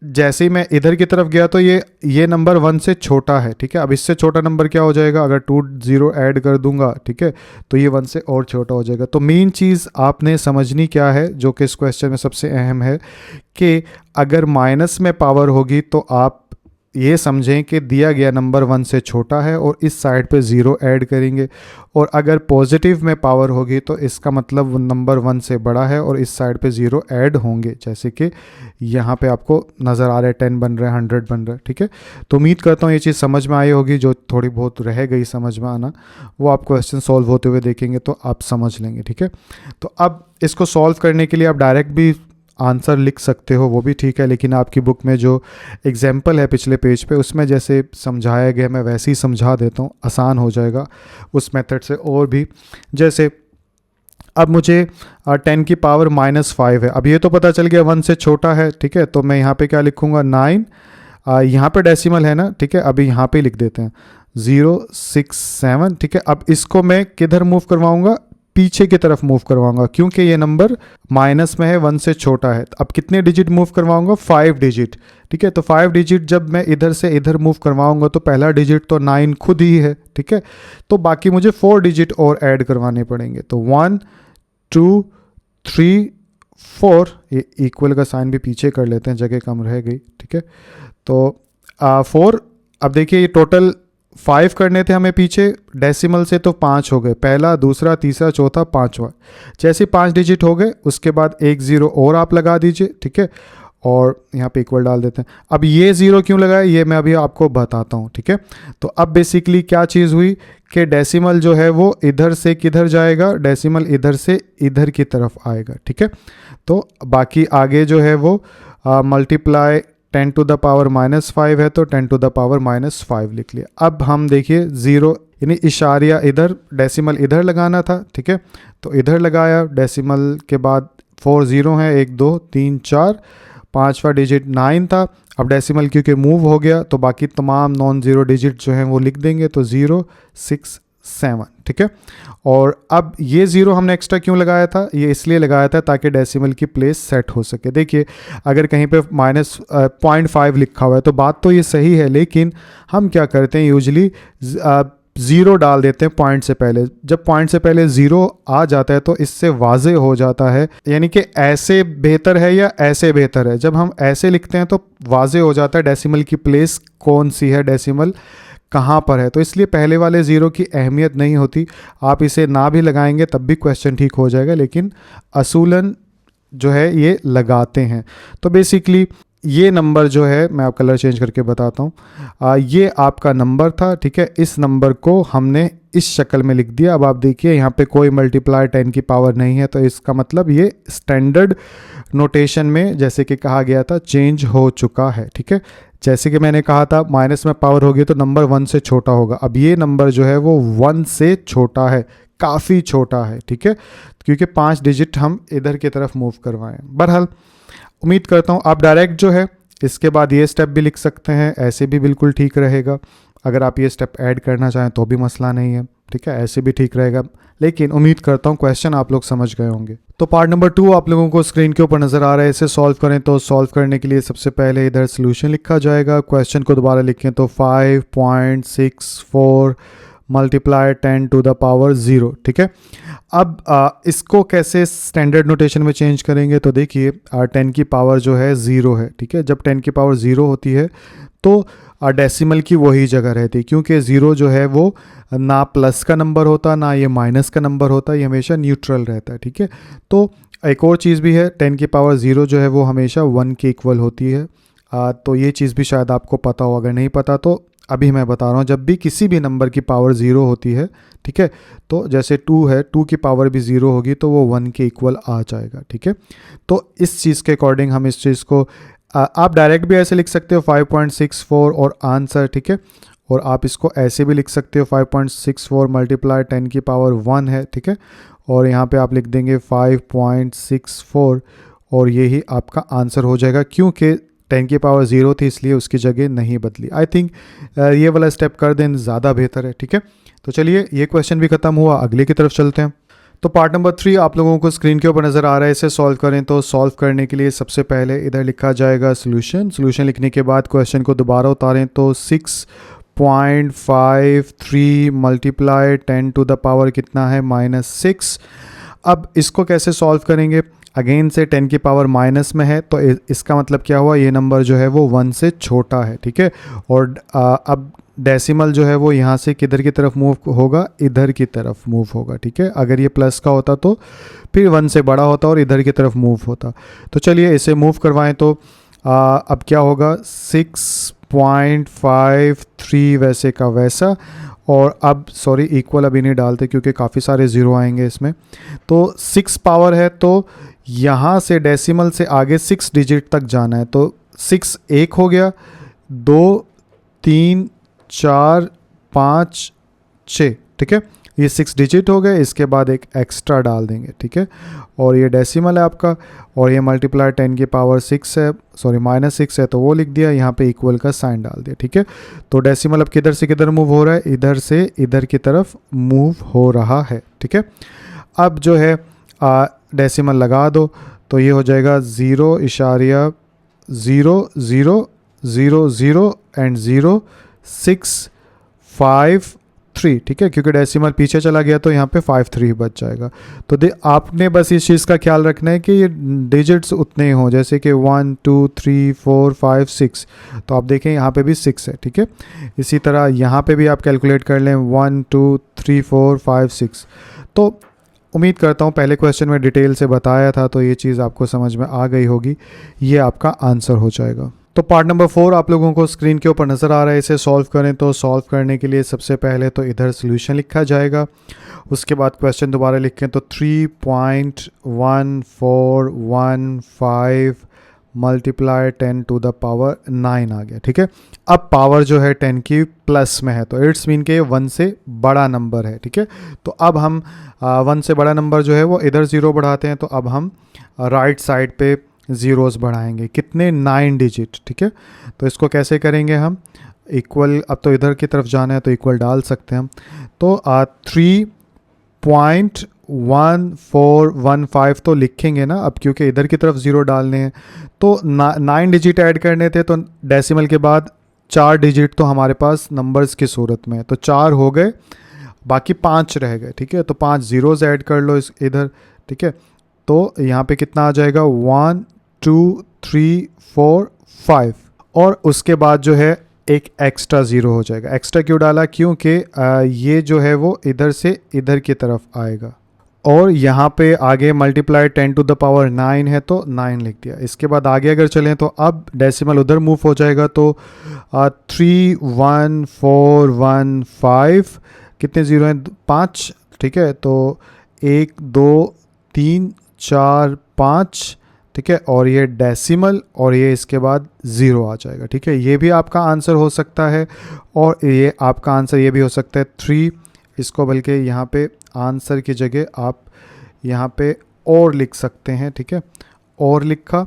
[SPEAKER 1] जैसे ही मैं इधर की तरफ गया तो ये नंबर 1 से छोटा है, ठीक है। अब इससे छोटा नंबर क्या हो जाएगा, अगर 2 0 ऐड कर दूंगा, ठीक है, तो ये 1 से और छोटा हो जाएगा। तो मेन चीज़ आपने समझनी क्या है, जो कि इस क्वेश्चन में सबसे अहम है, कि अगर माइनस में पावर होगी तो आप ये समझें कि दिया गया नंबर 1 से छोटा है और इस साइड पे 0 ऐड करेंगे, और अगर पॉजिटिव में पावर होगी तो इसका मतलब नंबर 1 से बड़ा है और इस साइड पे 0 ऐड होंगे, जैसे कि यहाँ पे आपको नज़र आ रहा है 10 बन रहा है, 100 बन रहा है, ठीक है। तो उम्मीद करता हूँ ये चीज़ समझ में आई होगी। जो थोड़ी बहुत रह गई समझ में आना, वो आप क्वेश्चन सॉल्व होते हुए देखेंगे तो आप समझ लेंगे, ठीक है। तो अब इसको सॉल्व करने के लिए आप डायरेक्ट भी आंसर लिख सकते हो, वो भी ठीक है, लेकिन आपकी बुक में जो एग्जाम्पल है पिछले पेज पे, उसमें जैसे समझाया गया मैं वैसे ही समझा देता हूँ, आसान हो जाएगा उस मेथड से। और भी जैसे अब मुझे 10 की पावर -5 है, अब ये तो पता चल गया 1 से छोटा है, ठीक है। तो मैं यहाँ पे क्या लिखूँगा 9, यहाँ पे डेसिमल है ना, ठीक है, अभी यहाँ पे लिख देते हैं 067, ठीक है। अब इसको मैं किधर मूव करवाऊँगा, पीछे की तरफ मूव करवाऊंगा, क्योंकि ये नंबर माइनस में है, 1 से छोटा है। अब कितने डिजिट मूव करवाऊंगा, 5 डिजिट, ठीक है। तो 5 डिजिट जब मैं इधर से इधर मूव करवाऊंगा तो पहला डिजिट तो 9 खुद ही है, ठीक है। तो बाकी मुझे 4 डिजिट और ऐड करवाने पड़ेंगे, तो 1 2 3 4, ये इक्वल का साइन भी पीछे कर लेते हैं, जगह कम रह गई, ठीक है। तो 4, अब देखिए ये टोटल 5 करने थे हमें पीछे, डेसिमल से तो 5 हो गए, पहला दूसरा तीसरा चौथा पांचवा। जैसे 5 डिजिट हो गए उसके बाद एक 0 और आप लगा दीजिए, ठीक है, और यहाँ पे इक्वल डाल देते हैं। अब ये 0 क्यों लगाया ये मैं अभी आपको बताता हूँ, ठीक है। तो अब बेसिकली क्या चीज़ हुई कि डेसिमल जो है वो इधर से किधर जाएगा, डेसिमल इधर से इधर की तरफ आएगा, ठीक है। तो बाकी आगे जो है वो मल्टीप्लाई 10 टू द पावर -5 है तो 10 टू द पावर -5 लिख लिया। अब हम देखिए 0 यानी इशारिया इधर, डेसिमल इधर लगाना था, ठीक है। तो इधर लगाया, डेसिमल के बाद 4 0 है, 1 2 3 4, पांचवा डिजिट 9 था। अब डेसिमल क्योंकि मूव हो गया तो बाकी तमाम नॉन ज़ीरो डिजिट जो हैं वो लिख देंगे, तो 0 6 7, ठीक है। और अब ये 0 हमने एक्स्ट्रा क्यों लगाया था, ये इसलिए लगाया था ताकि डेसिमल की प्लेस सेट हो सके। देखिए अगर कहीं पे -0.5 लिखा हुआ है तो बात तो ये सही है, लेकिन हम क्या करते हैं यूजली 0 डाल देते हैं पॉइंट से पहले। जब पॉइंट से पहले 0 आ जाता है तो इससे वाजे हो जाता है, यानी कि ऐसे बेहतर है या ऐसे बेहतर है। जब हम ऐसे लिखते हैं तो वाजे हो जाता है डेसिमल की प्लेस कौन सी है, डेसिमल कहाँ पर है। तो इसलिए पहले वाले 0 की अहमियत नहीं होती, आप इसे ना भी लगाएंगे तब भी क्वेश्चन ठीक हो जाएगा, लेकिन असूलन जो है ये लगाते हैं। तो बेसिकली ये नंबर जो है, मैं आप कलर चेंज करके बताता हूँ, ये आपका नंबर था, ठीक है। इस नंबर को हमने इस शक्ल में लिख दिया। अब आप देखिए यहाँ पे कोई मल्टीप्लाई 10 की पावर नहीं है, तो इसका मतलब ये स्टैंडर्ड नोटेशन में जैसे कि कहा गया था चेंज हो चुका है, ठीक है। जैसे कि मैंने कहा था माइनस में पावर होगी तो नंबर 1 से छोटा होगा। अब ये नंबर जो है वो 1 से छोटा है, काफ़ी छोटा है, ठीक है, क्योंकि 5 डिजिट हम इधर की तरफ मूव करवाएं। बहरहाल उम्मीद करता हूँ आप डायरेक्ट जो है इसके बाद ये स्टेप भी लिख सकते हैं, ऐसे भी बिल्कुल ठीक रहेगा। अगर आप ये स्टेप ऐड करना चाहें तो भी मसला नहीं है, ठीक है, ऐसे भी ठीक रहेगा। लेकिन उम्मीद करता हूँ क्वेश्चन आप लोग समझ गए होंगे। तो पार्ट नंबर 2 आप लोगों को स्क्रीन के ऊपर नज़र आ रहा है, इसे सॉल्व करें। तो सॉल्व करने के लिए सबसे पहले इधर सोल्यूशन लिखा जाएगा, क्वेश्चन को दोबारा लिखें तो 5.64 मल्टीप्लाई 10 टू द पावर 0, ठीक है। अब इसको कैसे स्टैंडर्ड नोटेशन में चेंज करेंगे, तो देखिए 10 की पावर जो है 0 है, ठीक है। जब 10 की पावर 0 होती है तो डेसिमल की वही जगह रहती है, क्योंकि 0 जो है वो ना प्लस का नंबर होता ना ये माइनस का नंबर होता, ये हमेशा न्यूट्रल रहता है, ठीक है। तो एक और चीज़ भी है, 10 की पावर 0 जो है वो हमेशा 1 के इक्वल होती है। तो ये चीज़ भी शायद आपको पता हो, अगर नहीं पता तो अभी मैं बता रहा हूँ। जब भी किसी भी नंबर की पावर 0 होती है, ठीक है, तो जैसे 2 है, 2 की पावर भी 0 होगी तो वो 1 के इक्वल आ जाएगा, ठीक है। तो इस चीज़ के अकॉर्डिंग हम इस चीज़ को आप डायरेक्ट भी ऐसे लिख सकते हो 5.64 और आंसर, ठीक है। और आप इसको ऐसे भी लिख सकते हो 5.64 मल्टीप्लाई 10 की पावर 1 है, ठीक है। और यहाँ पे आप लिख देंगे 5.64 और यही आपका आंसर हो जाएगा, क्योंकि 10 की पावर 0 थी इसलिए उसकी जगह नहीं बदली। आई थिंक ये वाला स्टेप कर दें ज़्यादा बेहतर है, ठीक है। तो चलिए ये क्वेश्चन भी ख़त्म हुआ, अगले की तरफ चलते हैं। तो पार्ट नंबर 3 आप लोगों को स्क्रीन के ऊपर नज़र आ रहा है, इसे सॉल्व करें। तो सॉल्व करने के लिए सबसे पहले इधर लिखा जाएगा सोल्यूशन लिखने के बाद क्वेश्चन को दोबारा उतारें तो 6.53 मल्टीप्लाई 10 टू द पावर कितना है -6। अब इसको कैसे सॉल्व करेंगे, अगेन से 10 की पावर माइनस में है तो इसका मतलब क्या हुआ, ये नंबर जो है वो 1 से छोटा है, ठीक है। और अब डेसिमल जो है वो यहाँ से किधर की तरफ मूव होगा, इधर की तरफ मूव होगा, ठीक है। अगर ये प्लस का होता तो फिर 1 से बड़ा होता और इधर की तरफ मूव होता। तो चलिए इसे मूव करवाएं। तो अब क्या होगा, 6.53 वैसे का वैसा, और अब सॉरी इक्वल अभी नहीं डालते क्योंकि काफ़ी सारे ज़ीरो आएंगे इसमें। तो 6 पावर है तो यहाँ से डेसिमल से आगे 6 डिजिट तक जाना है। तो 6 1 हो गया, 2 3 4 5 6, ठीक है। ये 6 डिजिट हो गए, इसके बाद एक एक्स्ट्रा डाल देंगे, ठीक है। और ये डेसिमल है आपका, और ये मल्टीप्लाई 10 की पावर 6 है, सॉरी -6 है तो वो लिख दिया, यहाँ पे इक्वल का साइन डाल दिया, ठीक है। तो डेसिमल अब किधर से किधर मूव हो रहा है, इधर से इधर की तरफ मूव हो रहा है, ठीक है। अब जो है डेसिमल लगा दो तो ये हो जाएगा 0.00000 एंड 0.653, ठीक है, क्योंकि डेसिमल पीछे चला गया तो यहाँ पे 53 बच जाएगा। तो आपने बस इस चीज़ का ख्याल रखना है कि ये डिजिट्स उतने ही हों, जैसे कि 1 2 3 4 5 6, तो आप देखें यहाँ पे भी 6 है, ठीक है। इसी तरह यहाँ पे भी आप कैलकुलेट कर लें 1 2 3 4 5 6। तो उम्मीद करता हूँ पहले क्वेश्चन में डिटेल से बताया था तो ये चीज़ आपको समझ में आ गई होगी, ये आपका आंसर हो जाएगा। तो पार्ट नंबर 4 आप लोगों को स्क्रीन के ऊपर नज़र आ रहा है, इसे सॉल्व करें। तो सॉल्व करने के लिए सबसे पहले तो इधर सोल्यूशन लिखा जाएगा, उसके बाद क्वेश्चन दोबारा लिखें तो 3.1415 मल्टीप्लाई 10 टू द पावर 9 आ गया, ठीक है। अब पावर जो है 10 की प्लस में है तो इट्स मीन के 1 से बड़ा नंबर है, ठीक है। तो अब हम 1 से बड़ा नंबर जो है वो इधर 0 बढ़ाते हैं, तो अब हम राइट साइड पे ज़ीरोज़ बढ़ाएंगे, कितने 9 डिजिट, ठीक है। तो इसको कैसे करेंगे हम, इक्वल, अब तो इधर की तरफ जाना है तो इक्वल डाल सकते हैं हम। तो 3.1415 तो लिखेंगे ना अब, क्योंकि इधर की तरफ 0 डालने हैं। तो 9 डिजिट ऐड करने थे तो डेसिमल के बाद 4 डिजिट तो हमारे पास नंबर्स की सूरत में है, तो 4 हो गए, बाकी 5 रह गए, ठीक है। तो 5 ज़ीरोज़ ऐड कर लो इधर, ठीक है। तो यहाँ पे कितना आ जाएगा, 1 2 3 4 5, और उसके बाद जो है एक एक्स्ट्रा 0 हो जाएगा। एक्स्ट्रा क्यों डाला, क्योंकि ये जो है वो इधर से इधर की तरफ आएगा, और यहाँ पे आगे मल्टीप्लाई 10 टू द पावर 9 है तो 9 लिख दिया। इसके बाद आगे अगर चलें तो अब डेसिमल उधर मूव हो जाएगा, तो 31415, कितने 0 हैं, 5, ठीक है। तो 1 2 3 4 5, ठीक है, और ये डेसिमल, और ये इसके बाद 0 आ जाएगा, ठीक है। ये भी आपका आंसर हो सकता है, और ये आपका आंसर ये भी हो सकता है 3, इसको बल्कि यहाँ पे आंसर की जगह आप यहाँ पे और लिख सकते हैं, ठीक है, और लिखा,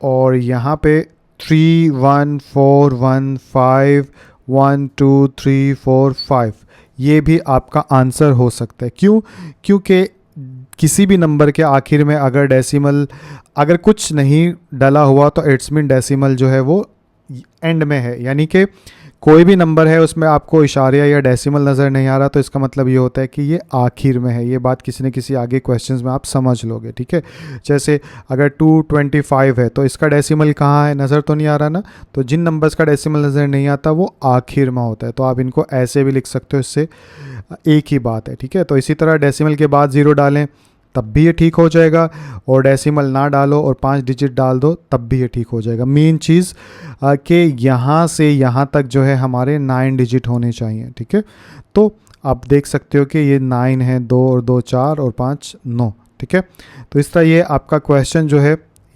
[SPEAKER 1] और यहाँ पे 31415 1 2 3 4 5, ये भी आपका आंसर हो सकता है। क्यों, क्योंकि किसी भी नंबर के आखिर में अगर डेसिमल, अगर कुछ नहीं डला हुआ तो इट्स मीन डेसिमल जो है वो एंड में है, यानी कि कोई भी नंबर है उसमें आपको इशारिया या डेसिमल नज़र नहीं आ रहा तो इसका मतलब ये होता है कि ये आखिर में है। ये बात किसी न किसी आगे क्वेश्चंस में आप समझ लोगे, ठीक है। जैसे अगर 225 है तो इसका डेसिमल कहाँ है, नज़र तो नहीं आ रहा ना, तो जिन नंबर्स का डेसिमल नज़र नहीं आता वो आखिर में होता है, तो आप इनको ऐसे भी लिख सकते हो, इससे एक ही बात है, ठीक है। तो इसी तरह डेसिमल के बाद 0 डालें तब भी ये ठीक हो जाएगा, और डेसिमल ना डालो और 5 डिजिट डाल दो तब भी ये ठीक हो जाएगा। मेन चीज़ कि यहाँ से यहाँ तक जो है हमारे 9 डिजिट होने चाहिए, ठीक है। तो आप देख सकते हो कि ये 9 है, 2 और 2 4 और 5 9, ठीक है। तो इस तरह ये आपका क्वेश्चन जो है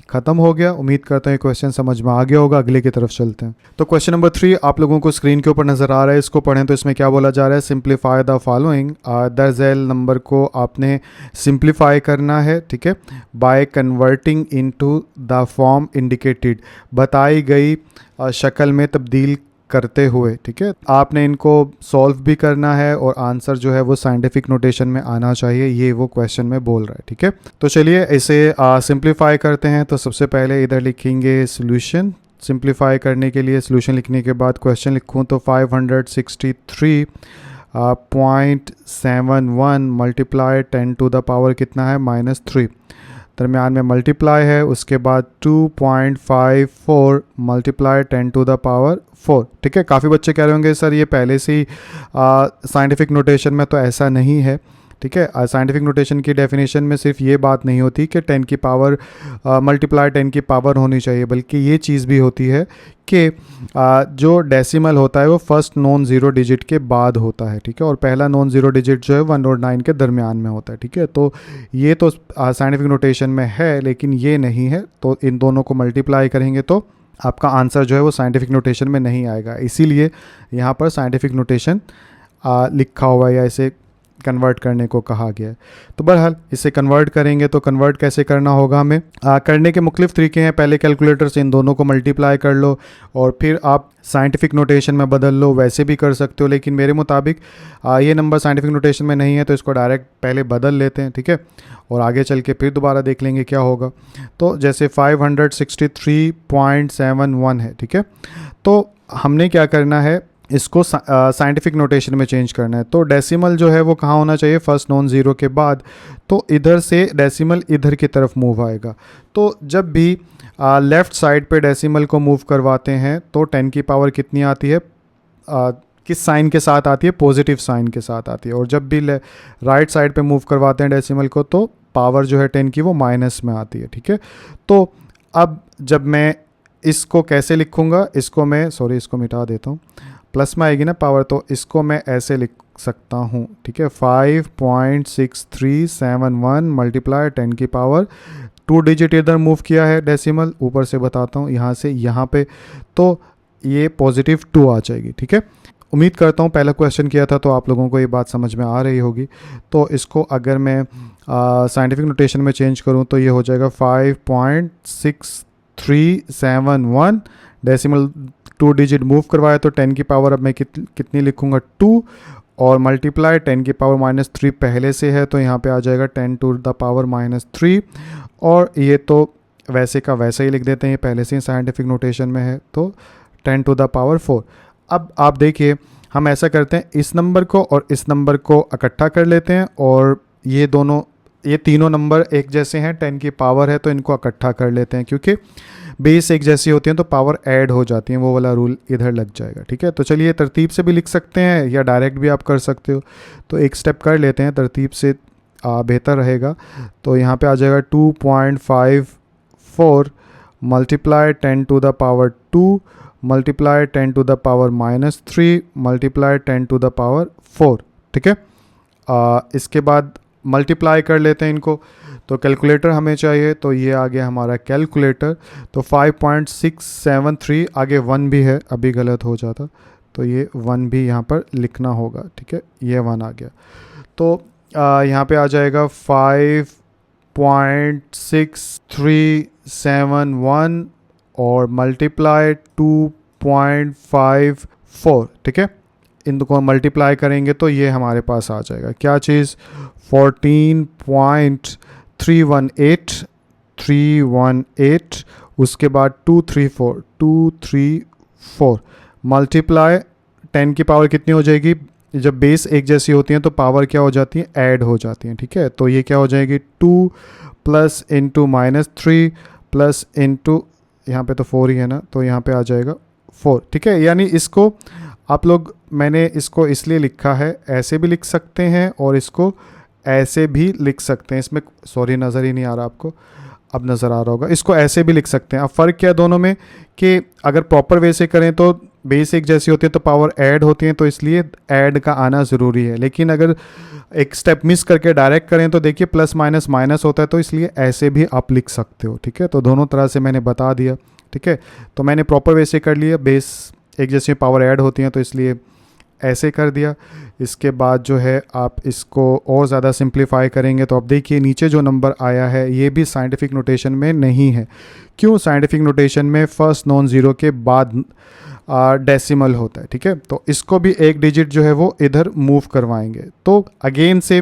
[SPEAKER 1] खत्म हो गया। उम्मीद करता हूँ क्वेश्चन समझ में आ गया होगा। अगले की तरफ चलते हैं। तो क्वेश्चन नंबर 3 आप लोगों को स्क्रीन के ऊपर नजर आ रहा है, इसको पढ़ें तो इसमें क्या बोला जा रहा है, सिंप्लीफाई द फॉलोइंग। द झेल नंबर को आपने सिंप्लीफाई करना है, ठीक है, by converting into the form indicated, बताई गई शक्ल में तब्दील करते हुए, ठीक है। आपने इनको सॉल्व भी करना है और आंसर जो है वो साइंटिफिक नोटेशन में आना चाहिए, ये वो क्वेश्चन में बोल रहा है, ठीक है। तो चलिए इसे सिंप्लीफाई करते हैं। तो सबसे पहले इधर लिखेंगे सॉल्यूशन। सिंप्लीफाई करने के लिए सॉल्यूशन लिखने के बाद क्वेश्चन लिखूँ तो 563.71 मल्टीप्लाई 10 टू द पावर कितना है, -3, दरमियान में मल्टीप्लाई है, उसके बाद 2.54 मल्टीप्लाई 10 टू द पावर 4, ठीक है। काफ़ी बच्चे कह रहे होंगे सर ये पहले से ही साइंटिफिक नोटेशन में, तो ऐसा नहीं है, ठीक है। साइंटिफिक नोटेशन की डेफिनेशन में सिर्फ ये बात नहीं होती कि 10 की पावर मल्टीप्लाई 10 की पावर होनी चाहिए, बल्कि ये चीज़ भी होती है कि जो डेसिमल होता है वो फर्स्ट नॉन ज़ीरो डिजिट के बाद होता है, ठीक है, और पहला नॉन ज़ीरो डिजिट जो है 1 और 9 के दरमियान में होता है, ठीक है। तो ये तो साइंटिफिक नोटेशन में है, लेकिन ये नहीं है। तो इन दोनों को मल्टीप्लाई करेंगे तो आपका आंसर जो है वो साइंटिफिक नोटेशन में नहीं आएगा, इसीलिए यहाँ पर साइंटिफिक नोटेशन लिखा हुआ है या इसे कन्वर्ट करने को कहा गया है। तो बहरहाल इसे कन्वर्ट करेंगे तो कन्वर्ट कैसे करना होगा हमें, करने के मुख्तलिफ तरीके हैं। पहले कैलकुलेटर से इन दोनों को मल्टीप्लाई कर लो और फिर आप साइंटिफिक नोटेशन में बदल लो, वैसे भी कर सकते हो, लेकिन मेरे मुताबिक ये नंबर साइंटिफिक नोटेशन में नहीं है तो इसको डायरेक्ट पहले बदल लेते हैं, ठीक है, और आगे चल के फिर दोबारा देख लेंगे क्या होगा। तो जैसे 563.71 है, ठीक है, तो हमने क्या करना है, इसको साइंटिफिक नोटेशन में चेंज करना है। तो डेसिमल जो है वो कहाँ होना चाहिए, फर्स्ट नॉन ज़ीरो के बाद। तो इधर से डेसिमल इधर की तरफ मूव आएगा। तो जब भी लेफ़्ट साइड पे डेसिमल को मूव करवाते हैं तो 10 की पावर कितनी आती है, किस साइन के साथ आती है, पॉजिटिव साइन के साथ आती है। और जब भी राइट साइड पे मूव करवाते हैं डेसिमल को तो पावर जो है 10 की वो माइनस में आती है, ठीक है। तो अब जब मैं इसको कैसे लिखूँगा, इसको मैं इसको मिटा देता हूँ, प्लस में आएगी ना पावर, तो इसको मैं ऐसे लिख सकता हूँ, ठीक है, 5.6371 मल्टीप्लाई 10 की पावर 2 डिजिट इधर मूव किया है डेसिमल, ऊपर से बताता हूँ, यहाँ से यहाँ पे, तो ये +2 आ जाएगी, ठीक है। उम्मीद करता हूँ पहला क्वेश्चन किया था तो आप लोगों को ये बात समझ में आ रही होगी। तो इसको अगर मैं साइंटिफिक नोटेशन में चेंज करूँ तो ये हो जाएगा 5.6371 डेसिमल 2 डिजिट मूव करवाया तो 10 की पावर अब मैं कितनी लिखूँगा, 2, और मल्टीप्लाई 10 की पावर -3 पहले से है तो यहाँ पे आ जाएगा 10 टू द पावर -3, और ये तो वैसे का वैसे ही लिख देते हैं, ये पहले से ही साइंटिफिक नोटेशन में है, तो 10 टू द पावर 4। अब आप देखिए हम ऐसा करते हैं, इस नंबर को और इस नंबर को इकट्ठा कर लेते हैं, और ये तीनों नंबर एक जैसे हैं, 10 की पावर है तो इनको इकट्ठा कर लेते हैं, क्योंकि बेस एक जैसी होती हैं तो पावर ऐड हो जाती हैं, वो वाला रूल इधर लग जाएगा, ठीक है। तो चलिए तरतीब से भी लिख सकते हैं या डायरेक्ट भी आप कर सकते हो, तो एक स्टेप कर लेते हैं तरतीब से, बेहतर रहेगा। तो यहाँ पे आ जाएगा 2.54 multiply 10 to the power 2 multiply 10 to the power -3 multiply 10 to the power 4, ठीक है। इसके बाद मल्टीप्लाई कर लेते हैं इनको, तो कैलकुलेटर हमें चाहिए, तो ये आ गया हमारा कैलकुलेटर। तो 5.673, आगे 1 भी है, अभी गलत हो जाता तो ये 1 भी यहाँ पर लिखना होगा, ठीक है, ये 1 आ गया। तो यहाँ पे आ जाएगा 5.6371 और मल्टीप्लाई 2.54, ठीक है। इनको मल्टीप्लाई करेंगे तो ये हमारे पास आ जाएगा क्या चीज़, 14.318 उसके बाद 234 मल्टीप्लाई 10 की पावर कितनी हो जाएगी, जब बेस एक जैसी होती हैं तो पावर क्या हो जाती है, ऐड हो जाती हैं, ठीक है। तो ये क्या हो जाएगी, 2 प्लस इंटू -3 प्लस इंटू, यहाँ पे तो 4 ही है ना, तो यहाँ पे आ जाएगा 4, ठीक है। यानी इसको आप लोग, मैंने इसको इसलिए लिखा है, ऐसे भी लिख सकते हैं और इसको ऐसे भी लिख सकते हैं, इसमें नज़र ही नहीं आ रहा आपको, अब नज़र आ रहा होगा, इसको ऐसे भी लिख सकते हैं। अब फ़र्क क्या है दोनों में, कि अगर प्रॉपर वे से करें तो बेस एक जैसी होती है तो पावर ऐड होती है, तो इसलिए ऐड का आना ज़रूरी है। लेकिन अगर एक स्टेप मिस करके डायरेक्ट करें तो देखिए प्लस माइनस माइनस होता है, तो इसलिए ऐसे भी आप लिख सकते हो। ठीक है, तो दोनों तरह से मैंने बता दिया। ठीक है, तो मैंने प्रॉपर वे से कर लिया, बेस एक जैसी पावर ऐड होती हैं तो इसलिए ऐसे कर दिया। इसके बाद जो है आप इसको और ज़्यादा सिंप्लीफाई करेंगे तो अब देखिए नीचे जो नंबर आया है ये भी साइंटिफिक नोटेशन में नहीं है। क्यों? साइंटिफिक नोटेशन में फर्स्ट नॉन ज़ीरो के बाद डेसिमल होता है। ठीक है, तो इसको भी एक डिजिट जो है वो इधर मूव करवाएंगे, तो अगेन से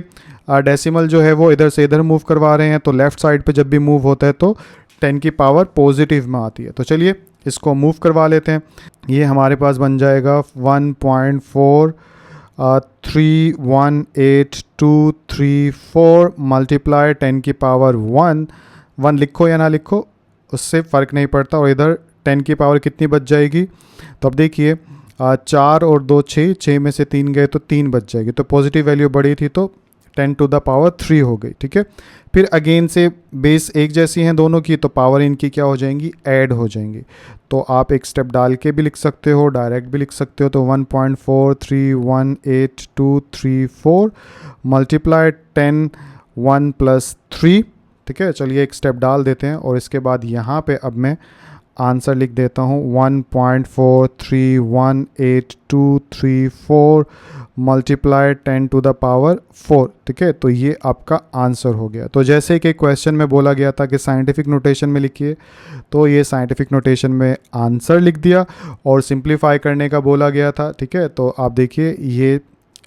[SPEAKER 1] डेसिमल जो है वो इधर से इधर मूव करवा रहे हैं, तो लेफ़्ट साइड पे जब भी मूव होता है तो 10 की पावर पॉजिटिव में आती है। तो चलिए इसको मूव करवा लेते हैं। ये हमारे पास बन जाएगा 1.431823 मल्टीप्लाई 10 की पावर 1 लिखो या ना लिखो उससे फ़र्क नहीं पड़ता, और इधर 10 की पावर कितनी बच जाएगी? तो अब देखिए 4 और 2 6 में से 3 गए तो 3 बच जाएगी, तो पॉजिटिव वैल्यू बड़ी थी तो 10 टू द पावर 3 हो गई। ठीक है, फिर अगेन से बेस एक जैसी हैं दोनों की, तो पावर इनकी क्या हो जाएंगी? ऐड हो जाएंगी। तो आप एक स्टेप डाल के भी लिख सकते हो, डायरेक्ट भी लिख सकते हो। तो 1.431823 मल्टीप्लाई 10 1 प्लस 3। ठीक है, चलिए एक स्टेप डाल देते हैं और इसके बाद यहाँ पे अब मैं आंसर लिख देता हूँ 1.431823 मल्टीप्लाई 10 टू द पावर 4। ठीक है, तो ये आपका आंसर हो गया। तो जैसे कि क्वेश्चन में बोला गया था कि साइंटिफिक नोटेशन में लिखिए, तो ये साइंटिफिक नोटेशन में आंसर लिख दिया, और सिंप्लीफाई करने का बोला गया था। ठीक है, तो आप देखिए ये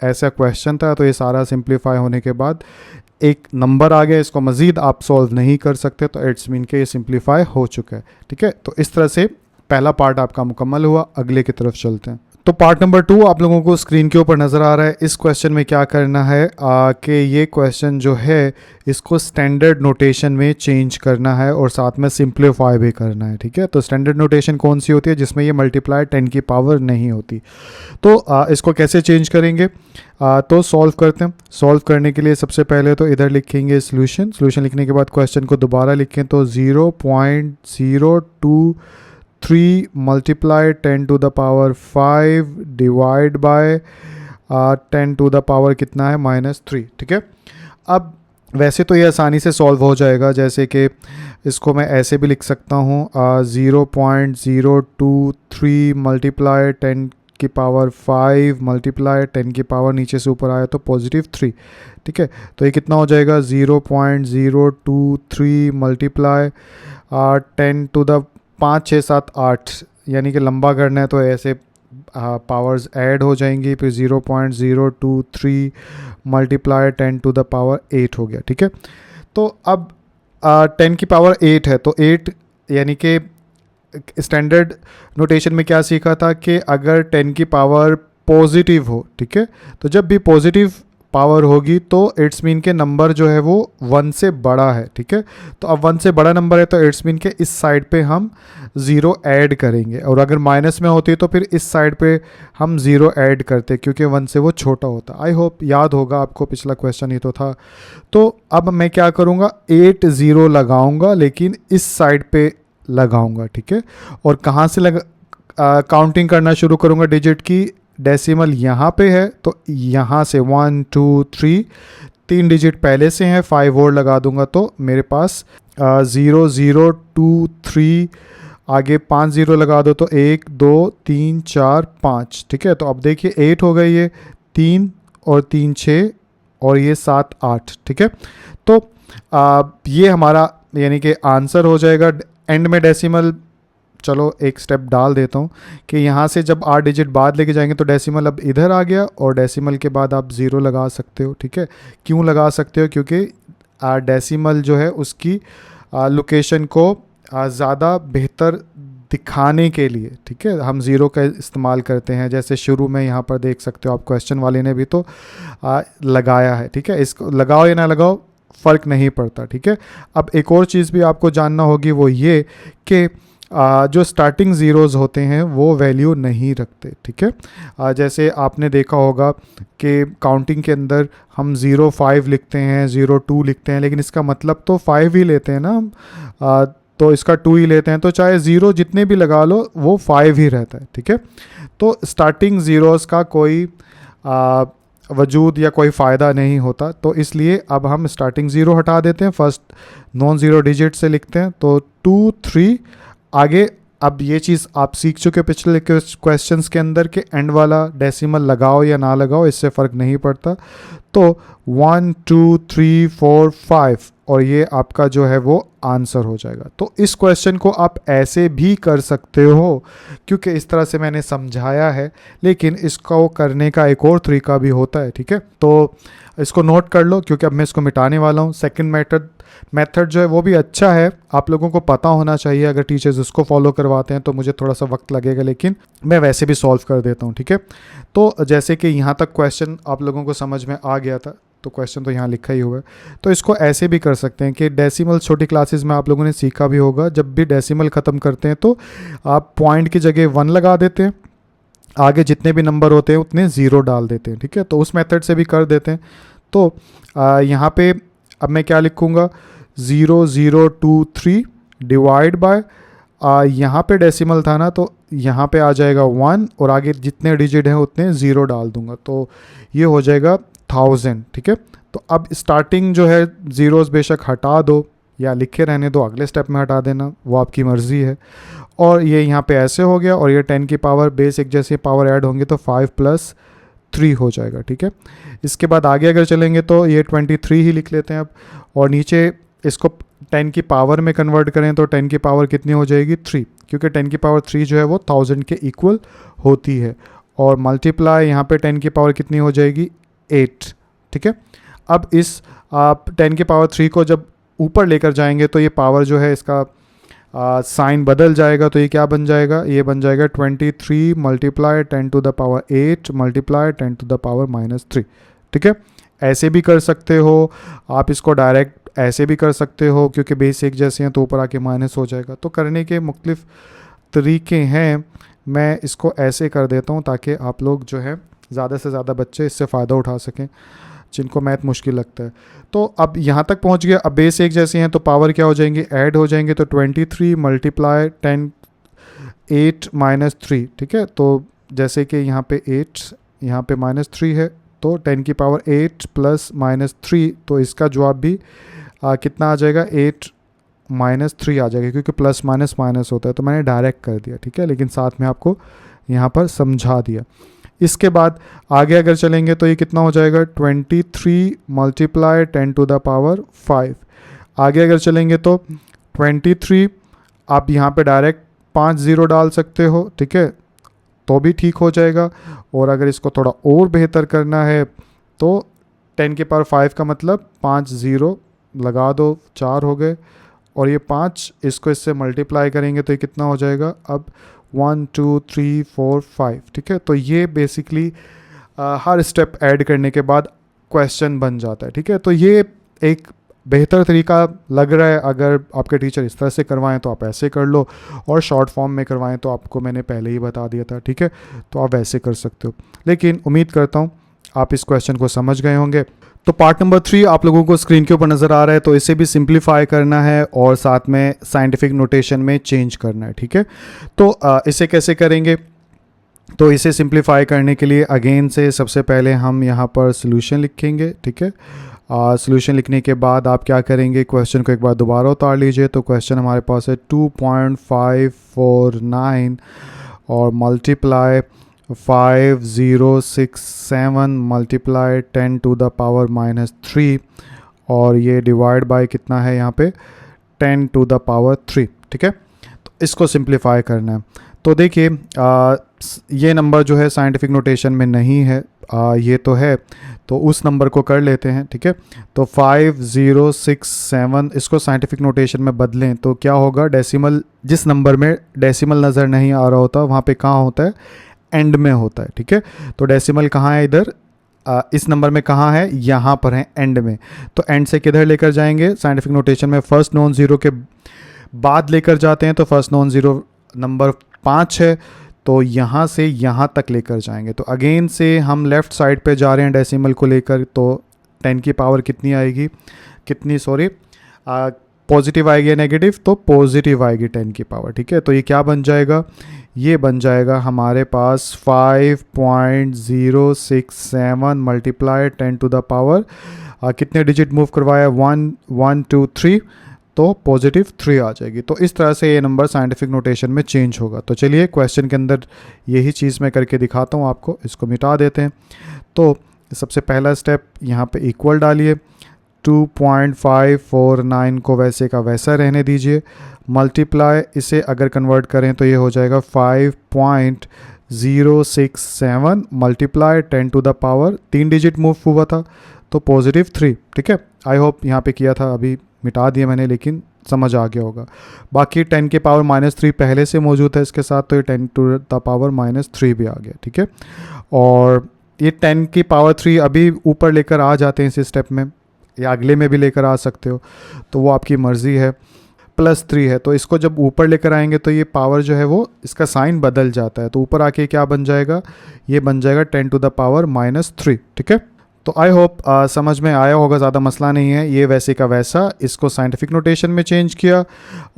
[SPEAKER 1] ऐसा क्वेश्चन था, तो ये सारा सिंप्लीफाई होने के बाद एक नंबर आ गया, इसको मज़ीद आप सॉल्व नहीं कर सकते, तो इट्स मीन के ये सिंप्लीफाई हो चुका है। ठीक है, तो इस तरह से पहला पार्ट आपका मुकम्मल हुआ। अगले की तरफ चलते हैं। तो पार्ट नंबर 2 आप लोगों को स्क्रीन के ऊपर नज़र आ रहा है। इस क्वेश्चन में क्या करना है कि ये क्वेश्चन जो है इसको स्टैंडर्ड नोटेशन में चेंज करना है और साथ में सिंप्लीफाई भी करना है। ठीक है, तो स्टैंडर्ड नोटेशन कौन सी होती है? जिसमें ये मल्टीप्लाई 10 की पावर नहीं होती। तो इसको कैसे चेंज करेंगे? तो सॉल्व करते हैं। सॉल्व करने के लिए सबसे पहले तो इधर लिखेंगे सॉल्यूशन। सॉल्यूशन लिखने के बाद क्वेश्चन को दोबारा लिखें, तो 0.023 multiply 10 to the power 5 divide by 10 to the power कितना है? -3। ठीक है, अब वैसे तो ये आसानी से सॉल्व हो जाएगा, जैसे कि इसको मैं ऐसे भी लिख सकता हूँ 0.023 मल्टीप्लाई 10 की पावर 5 मल्टीप्लाई 10 की पावर नीचे से ऊपर आया तो +3। ठीक है, तो ये कितना हो जाएगा? 0.023 मल्टीप्लाई 10 टू द 5 6 7 8, यानी कि लंबा करना है तो ऐसे पावर्स ऐड हो जाएंगी। फिर 0.023 मल्टीप्लाई 10 टू द पावर 8 हो गया। ठीक है, तो अब 10 की पावर 8 है, तो 8 यानी कि स्टैंडर्ड नोटेशन में क्या सीखा था कि अगर 10 की पावर पॉजिटिव हो, ठीक है, तो जब भी पॉजिटिव पावर होगी तो इट्स मीन के नंबर जो है वो 1 से बड़ा है। ठीक है, तो अब 1 से बड़ा नंबर है तो इट्स मीन के इस साइड पे हम 0 ऐड करेंगे, और अगर माइनस में होती है तो फिर इस साइड पे हम 0 ऐड करते क्योंकि 1 से वो छोटा होता। आई होप याद होगा आपको, पिछला क्वेश्चन ही तो था। तो अब मैं क्या करूँगा? 8 0 लगाऊंगा, लेकिन इस साइड पे लगाऊंगा। ठीक है, और कहाँ से काउंटिंग करना शुरू करूँगा डिजिट की? डेसिमल यहाँ पे है तो यहाँ से 1 2 3 3 डिजिट पहले से हैं, 5 और लगा दूंगा तो मेरे पास 0 0 2 3 आगे 5 0 लगा दो तो 1 2 3 4 5। ठीक है, तो अब देखिए 8 हो गई, ये 3 और 3 6 और ये 7 8। ठीक है, तो ये हमारा यानी कि आंसर हो जाएगा। एंड में डेसिमल, चलो एक स्टेप डाल देता हूँ कि यहाँ से जब 8 डिजिट बाद लेके जाएंगे तो डेसिमल अब इधर आ गया, और डेसिमल के बाद आप 0 लगा सकते हो। ठीक है, क्यों लगा सकते हो? क्योंकि डेसिमल जो है उसकी लोकेशन को ज़्यादा बेहतर दिखाने के लिए, ठीक है, हम 0 का इस्तेमाल करते हैं। जैसे शुरू में यहाँ पर देख सकते हो आप, क्वेश्चन वाले ने भी तो लगाया है। ठीक है, इसको लगाओ या ना लगाओ फ़र्क नहीं पड़ता। ठीक है, अब एक और चीज़ भी आपको जानना होगी, वो ये कि जो स्टार्टिंग ज़ीरोज़ होते हैं वो वैल्यू नहीं रखते। ठीक है, जैसे आपने देखा होगा कि काउंटिंग के अंदर हम 0 5 लिखते हैं, 0 2 लिखते हैं, लेकिन इसका मतलब तो 5 ही लेते हैं ना हम, तो इसका 2 ही लेते हैं, तो चाहे 0 जितने भी लगा लो वो 5 ही रहता है। ठीक है, तो स्टार्टिंग ज़ीरोज़ का कोई वजूद या कोई फ़ायदा नहीं होता, तो इसलिए अब हम स्टार्टिंग ज़ीरो हटा देते हैं, फर्स्ट नॉन ज़ीरो डिजिट से लिखते हैं। तो 2 3 आगे। अब ये चीज़ आप सीख चुके पिछले क्वेश्चंस के अंदर कि एंड वाला डेसिमल लगाओ या ना लगाओ, इससे फ़र्क नहीं पड़ता। तो 1 2 3 4 5 और ये आपका जो है वो आंसर हो जाएगा। तो इस क्वेश्चन को आप ऐसे भी कर सकते हो, क्योंकि इस तरह से मैंने समझाया है, लेकिन इसको करने का एक और तरीका भी होता है, ठीक है। तो इसको नोट कर लो, क्योंकि अब मैं इसको मिटाने वाला हूँ। सेकंड मेथड जो है वो भी अच्छा है, आप लोगों को पता होना चाहिए। अगर टीचर्स इसको फॉलो करवाते हैं तो मुझे थोड़ा सा वक्त लगेगा, लेकिन मैं वैसे भी सॉल्व कर देता हूँ, ठीक है। तो जैसे कि यहाँ तक क्वेश्चन आप लोगों को समझ में आ गया था, तो क्वेश्चन तो यहाँ लिखा ही हुआ है। तो इसको ऐसे भी कर सकते हैं कि डेसिमल छोटी क्लासेस में आप लोगों ने सीखा भी होगा, जब भी डेसिमल ख़त्म करते हैं तो आप पॉइंट की जगह 1 लगा देते हैं, आगे जितने भी नंबर होते हैं उतने ज़ीरो डाल देते हैं, ठीक है। तो उस मेथड से भी कर देते हैं। तो यहाँ पे अब मैं क्या लिखूँगा, 0 0 2 3 डिवाइड बाय, यहाँ पे डेसिमल था ना, तो यहाँ पे आ जाएगा 1 और आगे जितने डिजिट हैं उतने ज़ीरो डाल दूंगा, तो ये हो जाएगा 1000, ठीक है। तो अब स्टार्टिंग जो है ज़ीरोज़ बेशक हटा दो या लिखे रहने दो, अगले स्टेप में हटा देना, वो आपकी मर्ज़ी है। और ये यहाँ पे ऐसे हो गया, और ये 10 की पावर बेस एक जैसे पावर ऐड होंगे तो 5 + 3 हो जाएगा, ठीक है। इसके बाद आगे अगर चलेंगे तो ये 23 ही लिख लेते हैं अब, और नीचे इसको 10 की पावर में कन्वर्ट करें तो 10 की पावर कितनी हो जाएगी, 3, क्योंकि 10 की पावर 3 जो है वो 1000 के इक्वल होती है। और मल्टीप्लाई यहाँ पे 10 की पावर कितनी हो जाएगी, 8, ठीक है। अब इस आप 10 की पावर 3 को जब ऊपर लेकर जाएंगे तो ये पावर जो है इसका साइन बदल जाएगा, तो ये क्या बन जाएगा, ये बन जाएगा 23 multiply 10 to the power 8 multiply 10 to the power -3, ठीक है। ऐसे भी कर सकते हो आप, इसको डायरेक्ट ऐसे भी कर सकते हो, क्योंकि बेस एक जैसे हैं तो ऊपर आके माइनस हो जाएगा। तो करने के मुख्तलिफ तरीके हैं, मैं इसको ऐसे कर देता हूँ ताकि आप लोग जो है ज़्यादा से ज़्यादा बच्चे इससे फ़ायदा उठा सकें जिनको मैथ मुश्किल लगता है। तो अब यहाँ तक पहुँच गया। अब बेस एक जैसे हैं तो पावर क्या हो जाएंगे, ऐड हो जाएंगे। तो 23 मल्टीप्लाई 10 8 -3, ठीक है। तो जैसे कि यहाँ पे 8 यहाँ पे -3 है, तो 10 की पावर 8 + -3, तो इसका जवाब भी कितना आ जाएगा, 8 -3 आ जाएगा, क्योंकि प्लस माइनस माइनस होता है। तो मैंने डायरेक्ट कर दिया, ठीक है, लेकिन साथ में आपको यहाँ पर समझा दिया। इसके बाद आगे अगर चलेंगे तो ये कितना हो जाएगा, 23 मल्टीप्लाई 10 टू द पावर 5। आगे अगर चलेंगे तो 23 आप यहाँ पे डायरेक्ट 5 ज़ीरो डाल सकते हो, ठीक है, तो भी ठीक हो जाएगा। और अगर इसको थोड़ा और बेहतर करना है तो 10 की पावर 5 का मतलब 5 ज़ीरो लगा दो, 4 हो गए, और ये 5 इसको इससे मल्टीप्लाई करेंगे तो ये कितना हो जाएगा, अब 1 2 3 4 5, ठीक है। तो ये बेसिकली हर स्टेप ऐड करने के बाद क्वेश्चन बन जाता है, ठीक है। तो ये एक बेहतर तरीका लग रहा है। अगर आपके टीचर इस तरह से करवाएं तो आप ऐसे कर लो, और शॉर्ट फॉर्म में करवाएं तो आपको मैंने पहले ही बता दिया था, ठीक है, तो आप वैसे कर सकते हो। लेकिन उम्मीद करता हूँ आप इस क्वेश्चन को समझ गए होंगे। तो पार्ट नंबर 3 आप लोगों को स्क्रीन के ऊपर नज़र आ रहा है, तो इसे भी सिंप्लीफाई करना है और साथ में साइंटिफिक नोटेशन में चेंज करना है, ठीक है। तो इसे कैसे करेंगे, तो इसे सिंप्लीफाई करने के लिए अगेन से सबसे पहले हम यहाँ पर सोल्यूशन लिखेंगे, ठीक है। सोल्यूशन लिखने के बाद आप क्या करेंगे, क्वेश्चन को एक बार दोबारा उतार लीजिए। तो क्वेश्चन हमारे पास है 2.549 और multiply 5067 multiply 10 to the power -3, और ये डिवाइड बाय कितना है यहाँ पे 10 टू द पावर 3, ठीक है। तो इसको सिंप्लीफाई करना है। तो देखिए ये नंबर जो है साइंटिफिक नोटेशन में नहीं है, ये तो है, तो उस नंबर को कर लेते हैं, ठीक है। तो 5067 इसको साइंटिफिक नोटेशन में बदलें तो क्या होगा, डेसिमल जिस नंबर में डेसिमल नज़र नहीं आ रहा होता वहाँ पे कहाँ होता है, एंड में होता है, ठीक है। तो डेसिमल कहाँ है, इधर इस नंबर में कहाँ है, यहाँ पर है, एंड में। तो एंड से किधर लेकर जाएंगे, साइंटिफिक नोटेशन में फर्स्ट नॉन ज़ीरो के बाद लेकर जाते हैं। तो फर्स्ट नॉन ज़ीरो नंबर 5 है, तो यहाँ से यहाँ तक लेकर जाएंगे। तो अगेन से हम लेफ़्ट साइड पे जा रहे हैं डेसिमल को लेकर, तो 10 की पावर कितनी आएगी, कितनी सॉरी पॉजिटिव आएगी या नेगेटिव, तो पॉजिटिव आएगी 10 की पावर, ठीक है। तो ये क्या बन जाएगा, ये बन जाएगा हमारे पास 5.067 मल्टीप्लाई 10 टू द पावर कितने डिजिट मूव करवाया 1 1 2 3, तो पॉजिटिव 3 आ जाएगी। तो इस तरह से ये नंबर साइंटिफिक नोटेशन में चेंज होगा। तो चलिए क्वेश्चन के अंदर यही चीज़ मैं करके दिखाता हूँ आपको। इसको मिटा देते हैं। तो सबसे पहला स्टेप यहाँ पे इक्वल डालिए, 2.549 को वैसे का वैसा रहने दीजिए, मल्टीप्लाई इसे अगर कन्वर्ट करें तो ये हो जाएगा 5.067 multiply 10 to the power 3 digit move हुआ था तो पॉजिटिव 3। ठीक है, आई होप यहाँ पे किया था, अभी मिटा दिया मैंने, लेकिन समझ आ गया होगा। बाकी 10 के पावर -3 पहले से मौजूद है इसके साथ, तो ये 10 टू द पावर -3 भी आ गया। ठीक है, और ये 10 की पावर 3 अभी ऊपर लेकर आ जाते हैं इस स्टेप में, या अगले में भी लेकर आ सकते हो, तो वो आपकी मर्ज़ी है। +3 है तो इसको जब ऊपर लेकर आएंगे तो ये पावर जो है वो इसका साइन बदल जाता है, तो ऊपर आके क्या बन जाएगा, ये बन जाएगा 10 टू द पावर -3। ठीक है, तो आई होप समझ में आया होगा, ज़्यादा मसला नहीं है। ये वैसे का वैसा इसको साइंटिफिक नोटेशन में चेंज किया,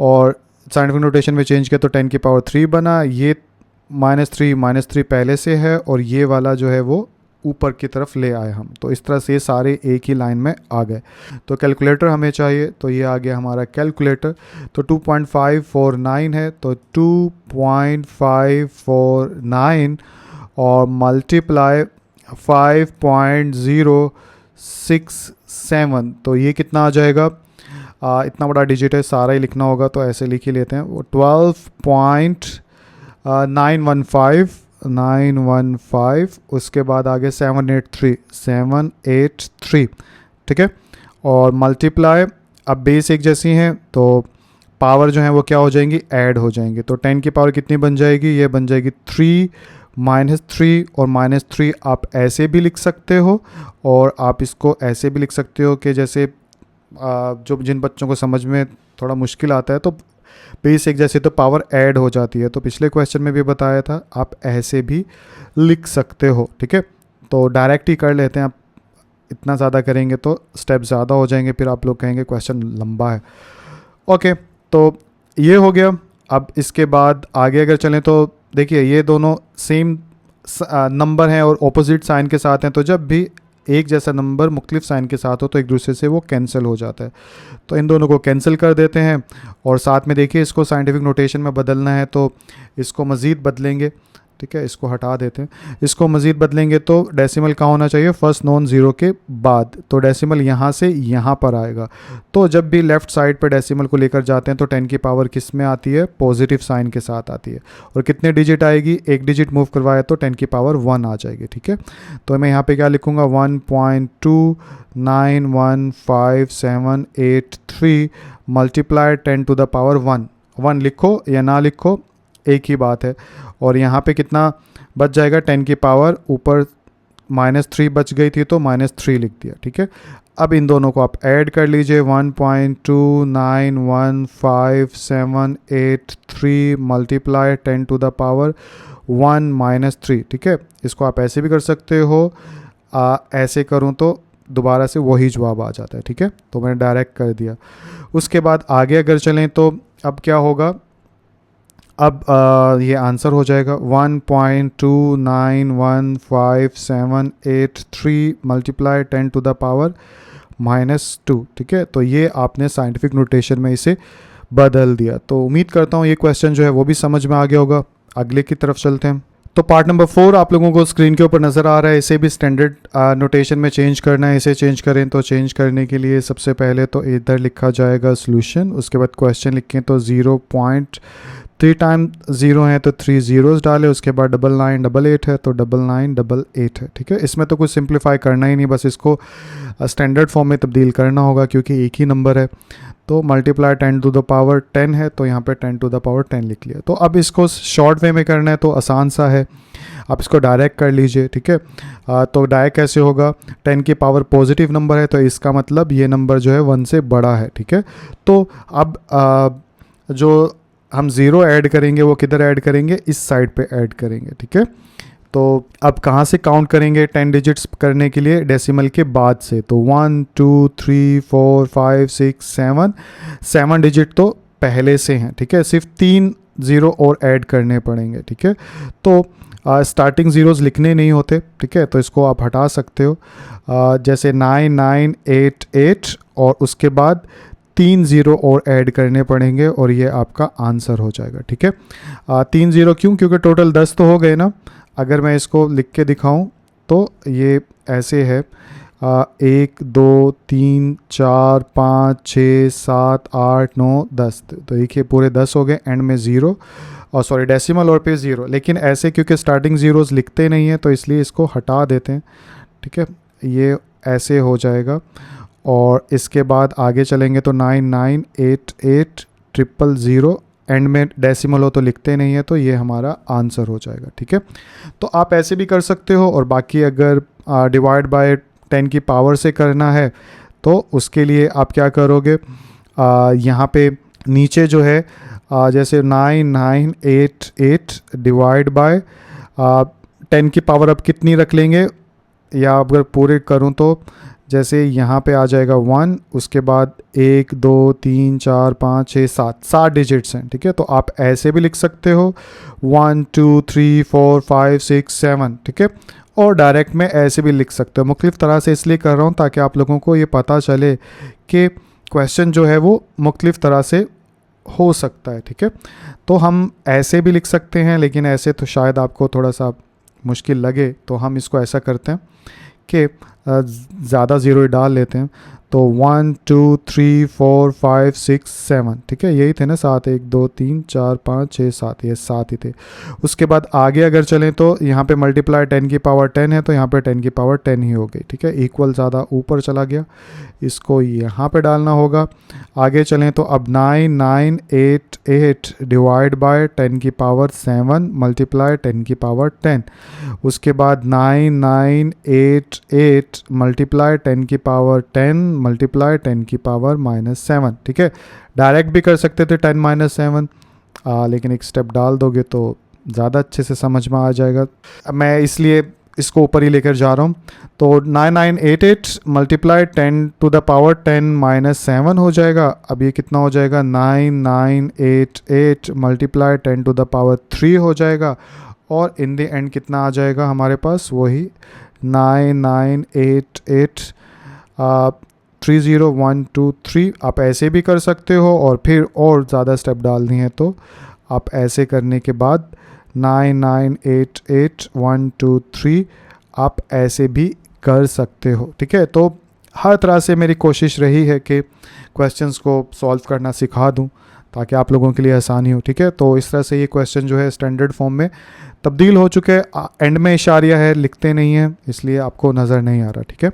[SPEAKER 1] और साइंटिफिक नोटेशन में चेंज किया तो 10 की पावर 3 बना। ये -3 पहले से है, और ये वाला जो है वो ऊपर की तरफ ले आए हम। तो इस तरह से ये सारे एक ही लाइन में आ गए। तो कैलकुलेटर हमें चाहिए, तो ये आ गया हमारा कैलकुलेटर। तो 2.549 है, तो 2.549 और मल्टीप्लाई 5.067, तो ये कितना आ जाएगा, इतना बड़ा डिजिट है, सारा ही लिखना होगा तो ऐसे लिख ही लेते हैं। वो 12.915 उसके बाद आगे 783। ठीक है, और मल्टीप्लाई अब बेस एक जैसी हैं तो पावर जो है वो क्या हो जाएंगी, ऐड हो जाएंगे। तो 10 की पावर कितनी बन जाएगी, ये बन जाएगी 3 -3, और -3 आप ऐसे भी लिख सकते हो, और आप इसको ऐसे भी लिख सकते हो कि जैसे जो जिन बच्चों को समझ में थोड़ा मुश्किल आता है तो बेस एक जैसे तो पावर ऐड हो जाती है, तो पिछले क्वेश्चन में भी बताया था आप ऐसे भी लिख सकते हो। ठीक है, तो डायरेक्ट ही कर लेते हैं, आप इतना ज़्यादा करेंगे तो स्टेप ज़्यादा हो जाएंगे, फिर आप लोग कहेंगे क्वेश्चन लंबा है। ओके, तो ये हो गया। अब इसके बाद आगे अगर चलें तो देखिए ये दोनों सेम नंबर हैं और ऑपोजिट साइन के साथ हैं, तो जब भी एक जैसा नंबर मुख्तलिफ साइन के साथ हो तो एक दूसरे से वो कैंसिल हो जाता है। तो इन दोनों को कैंसिल कर देते हैं, और साथ में देखिए इसको साइंटिफिक नोटेशन में बदलना है तो इसको मज़ीद बदलेंगे। ठीक है, इसको हटा देते हैं। इसको मज़ीद बदलेंगे तो डेसिमल कहाँ होना चाहिए, फर्स्ट नॉन ज़ीरो के बाद, तो डेसिमल यहाँ से यहाँ पर आएगा। तो जब भी लेफ़्ट साइड पर डेसिमल को लेकर जाते हैं तो 10 की पावर किस में आती है, पॉजिटिव साइन के साथ आती है। और कितने डिजिट आएगी, एक डिजिट मूव करवाया तो 10 की पावर 1 आ जाएगी। ठीक है, तो मैं यहाँ पे क्या लिखूँगा, 1.291578 मल्टीप्लाई 10 टू द पावर 1 लिखो या ना लिखो एक ही बात है। और यहाँ पे कितना बच जाएगा, 10 की पावर ऊपर -3 बच गई थी तो -3 लिख दिया। ठीक है, अब इन दोनों को आप ऐड कर लीजिए, 1.291578 मल्टीप्लाई 10 टू द पावर 1 -3। ठीक है, इसको आप ऐसे भी कर सकते हो, ऐसे करूँ तो दोबारा से वही जवाब आ जाता है। ठीक है, तो मैंने डायरेक्ट कर दिया। उसके बाद आगे अगर चलें तो अब क्या होगा, अब ये आंसर हो जाएगा 1.291578 मल्टीप्लाई 10 टू द पावर -2। ठीक है, तो ये आपने साइंटिफिक नोटेशन में इसे बदल दिया। तो उम्मीद करता हूँ ये क्वेश्चन जो है वो भी समझ में आ गया होगा। अगले की तरफ चलते हैं। तो पार्ट नंबर 4 आप लोगों को स्क्रीन के ऊपर नज़र आ रहा है, इसे भी स्टैंडर्ड नोटेशन में चेंज करना है। इसे चेंज करें तो चेंज करने के लिए सबसे पहले तो इधर लिखा जाएगा सॉल्यूशन, उसके बाद क्वेश्चन लिखें तो 0.3 टाइम 0 है तो 3 ज़ीरोज़ डालें, उसके बाद 9988 है तो 9988 है। ठीक है, इसमें तो कुछ सिंप्लीफाई करना ही नहीं, बस इसको स्टैंडर्ड फॉर्म में तब्दील करना होगा क्योंकि एक ही नंबर है। तो मल्टीप्लाई 10 टू द पावर 10 है तो यहाँ पे 10 टू द पावर 10 लिख लिया। तो अब इसको शॉर्ट वे में करना है तो आसान सा है, आप इसको डायरेक्ट कर लीजिए। ठीक है, तो डायरेक्ट कैसे होगा, 10 की पावर पॉजिटिव नंबर है तो इसका मतलब ये नंबर जो है 1 से बड़ा है। ठीक है, तो अब जो हम 0 ऐड करेंगे वो किधर ऐड करेंगे, इस साइड पे ऐड करेंगे। ठीक है, तो अब कहाँ से काउंट करेंगे 10 डिजिट्स करने के लिए, डेसिमल के बाद से। तो 1 2 3 4 5 6 7 डिजिट तो पहले से हैं। ठीक है, सिर्फ 3 ज़ीरो और ऐड करने पड़ेंगे, ठीक है। तो स्टार्टिंग ज़ीरोज़ लिखने नहीं होते, ठीक है, तो इसको आप हटा सकते हो। जैसे 9988 और उसके बाद 3 ज़ीरो और ऐड करने पड़ेंगे और ये आपका आंसर हो जाएगा, ठीक है। 3 ज़ीरो क्यों? क्योंकि टोटल 10 तो हो गए ना। अगर मैं इसको लिख के दिखाऊं तो ये ऐसे है, 1 2 3 4 5 6 7 8 9 10। तो देखिए पूरे 10 हो गए, एंड में ज़ीरो और सॉरी डेसिमल और पे ज़ीरो। लेकिन ऐसे क्योंकि स्टार्टिंग ज़ीरोज़ लिखते नहीं हैं तो इसलिए इसको हटा देते हैं, ठीक है। ये ऐसे हो जाएगा और इसके बाद आगे चलेंगे तो 9988 000, एंड में डेसिमल हो तो लिखते नहीं है, तो ये हमारा आंसर हो जाएगा, ठीक है। तो आप ऐसे भी कर सकते हो, और बाकी अगर डिवाइड बाय 10 की पावर से करना है तो उसके लिए आप क्या करोगे, यहाँ पे नीचे जो है जैसे 9988 डिवाइड बाय 10 की पावर अब कितनी रख लेंगे, या अगर पूरे करूँ तो जैसे यहाँ पे आ जाएगा 1, उसके बाद 1 2 3 4 5 6 7 डिजिट्स हैं, ठीक है। तो आप ऐसे भी लिख सकते हो 1 2 3 4 5 6 7, ठीक है। और डायरेक्ट में ऐसे भी लिख सकते हो। मुख्तलिफ तरह से इसलिए कर रहा हूँ ताकि आप लोगों को ये पता चले कि क्वेश्चन जो है वो मुख्तलिफ तरह से हो सकता है, ठीक है। तो हम ऐसे भी लिख सकते हैं, लेकिन ऐसे तो शायद आपको थोड़ा सा मुश्किल लगे, तो हम इसको ऐसा करते हैं कि ज़्यादा ज़ीरो डाल लेते हैं। तो 1 2 3 4 5 6 7, ठीक है, यही थे ना 7, 1 2 3 4 5 6 7, ये 7 ही थे। उसके बाद आगे अगर चलें तो यहाँ पे मल्टीप्लाई 10 की पावर 10 है, तो यहाँ पे 10 की पावर 10 ही हो गई, ठीक है। इक्वल ज़्यादा ऊपर चला गया, इसको यहाँ पे डालना होगा। आगे चलें तो अब 9988 डिवाइड बाय 10 की पावर 7 मल्टीप्लाई 10 की पावर 10। उसके बाद 9988 मल्टीप्लाई 10 की पावर 10 मल्टीप्लाई 10 की पावर -7, ठीक है। डायरेक्ट भी कर सकते थे 10 -7, लेकिन एक स्टेप डाल दोगे तो ज़्यादा अच्छे से समझ में आ जाएगा। मैं इसलिए इसको ऊपर ही लेकर जा रहा हूँ। तो 9988 मल्टीप्लाई 10 टू द पावर 10 -7 हो जाएगा। अब ये कितना हो जाएगा, 9988 मल्टीप्लाई 10 टू द पावर 3 हो जाएगा, और इन द एंड कितना आ जाएगा हमारे पास, वही 9988 30123। आप ऐसे भी कर सकते हो, और फिर और ज़्यादा स्टेप डालनी है तो आप ऐसे करने के बाद 9988123 आप ऐसे भी कर सकते हो, ठीक है। तो हर तरह से मेरी कोशिश रही है कि क्वेश्चंस को सॉल्व करना सिखा दूं ताकि आप लोगों के लिए आसानी हो, ठीक है। तो इस तरह से ये क्वेश्चन जो है स्टैंडर्ड फॉर्म में तब्दील हो चुके हैं। एंड में इशारिया है, लिखते नहीं हैं, इसलिए आपको नज़र नहीं आ रहा, ठीक है।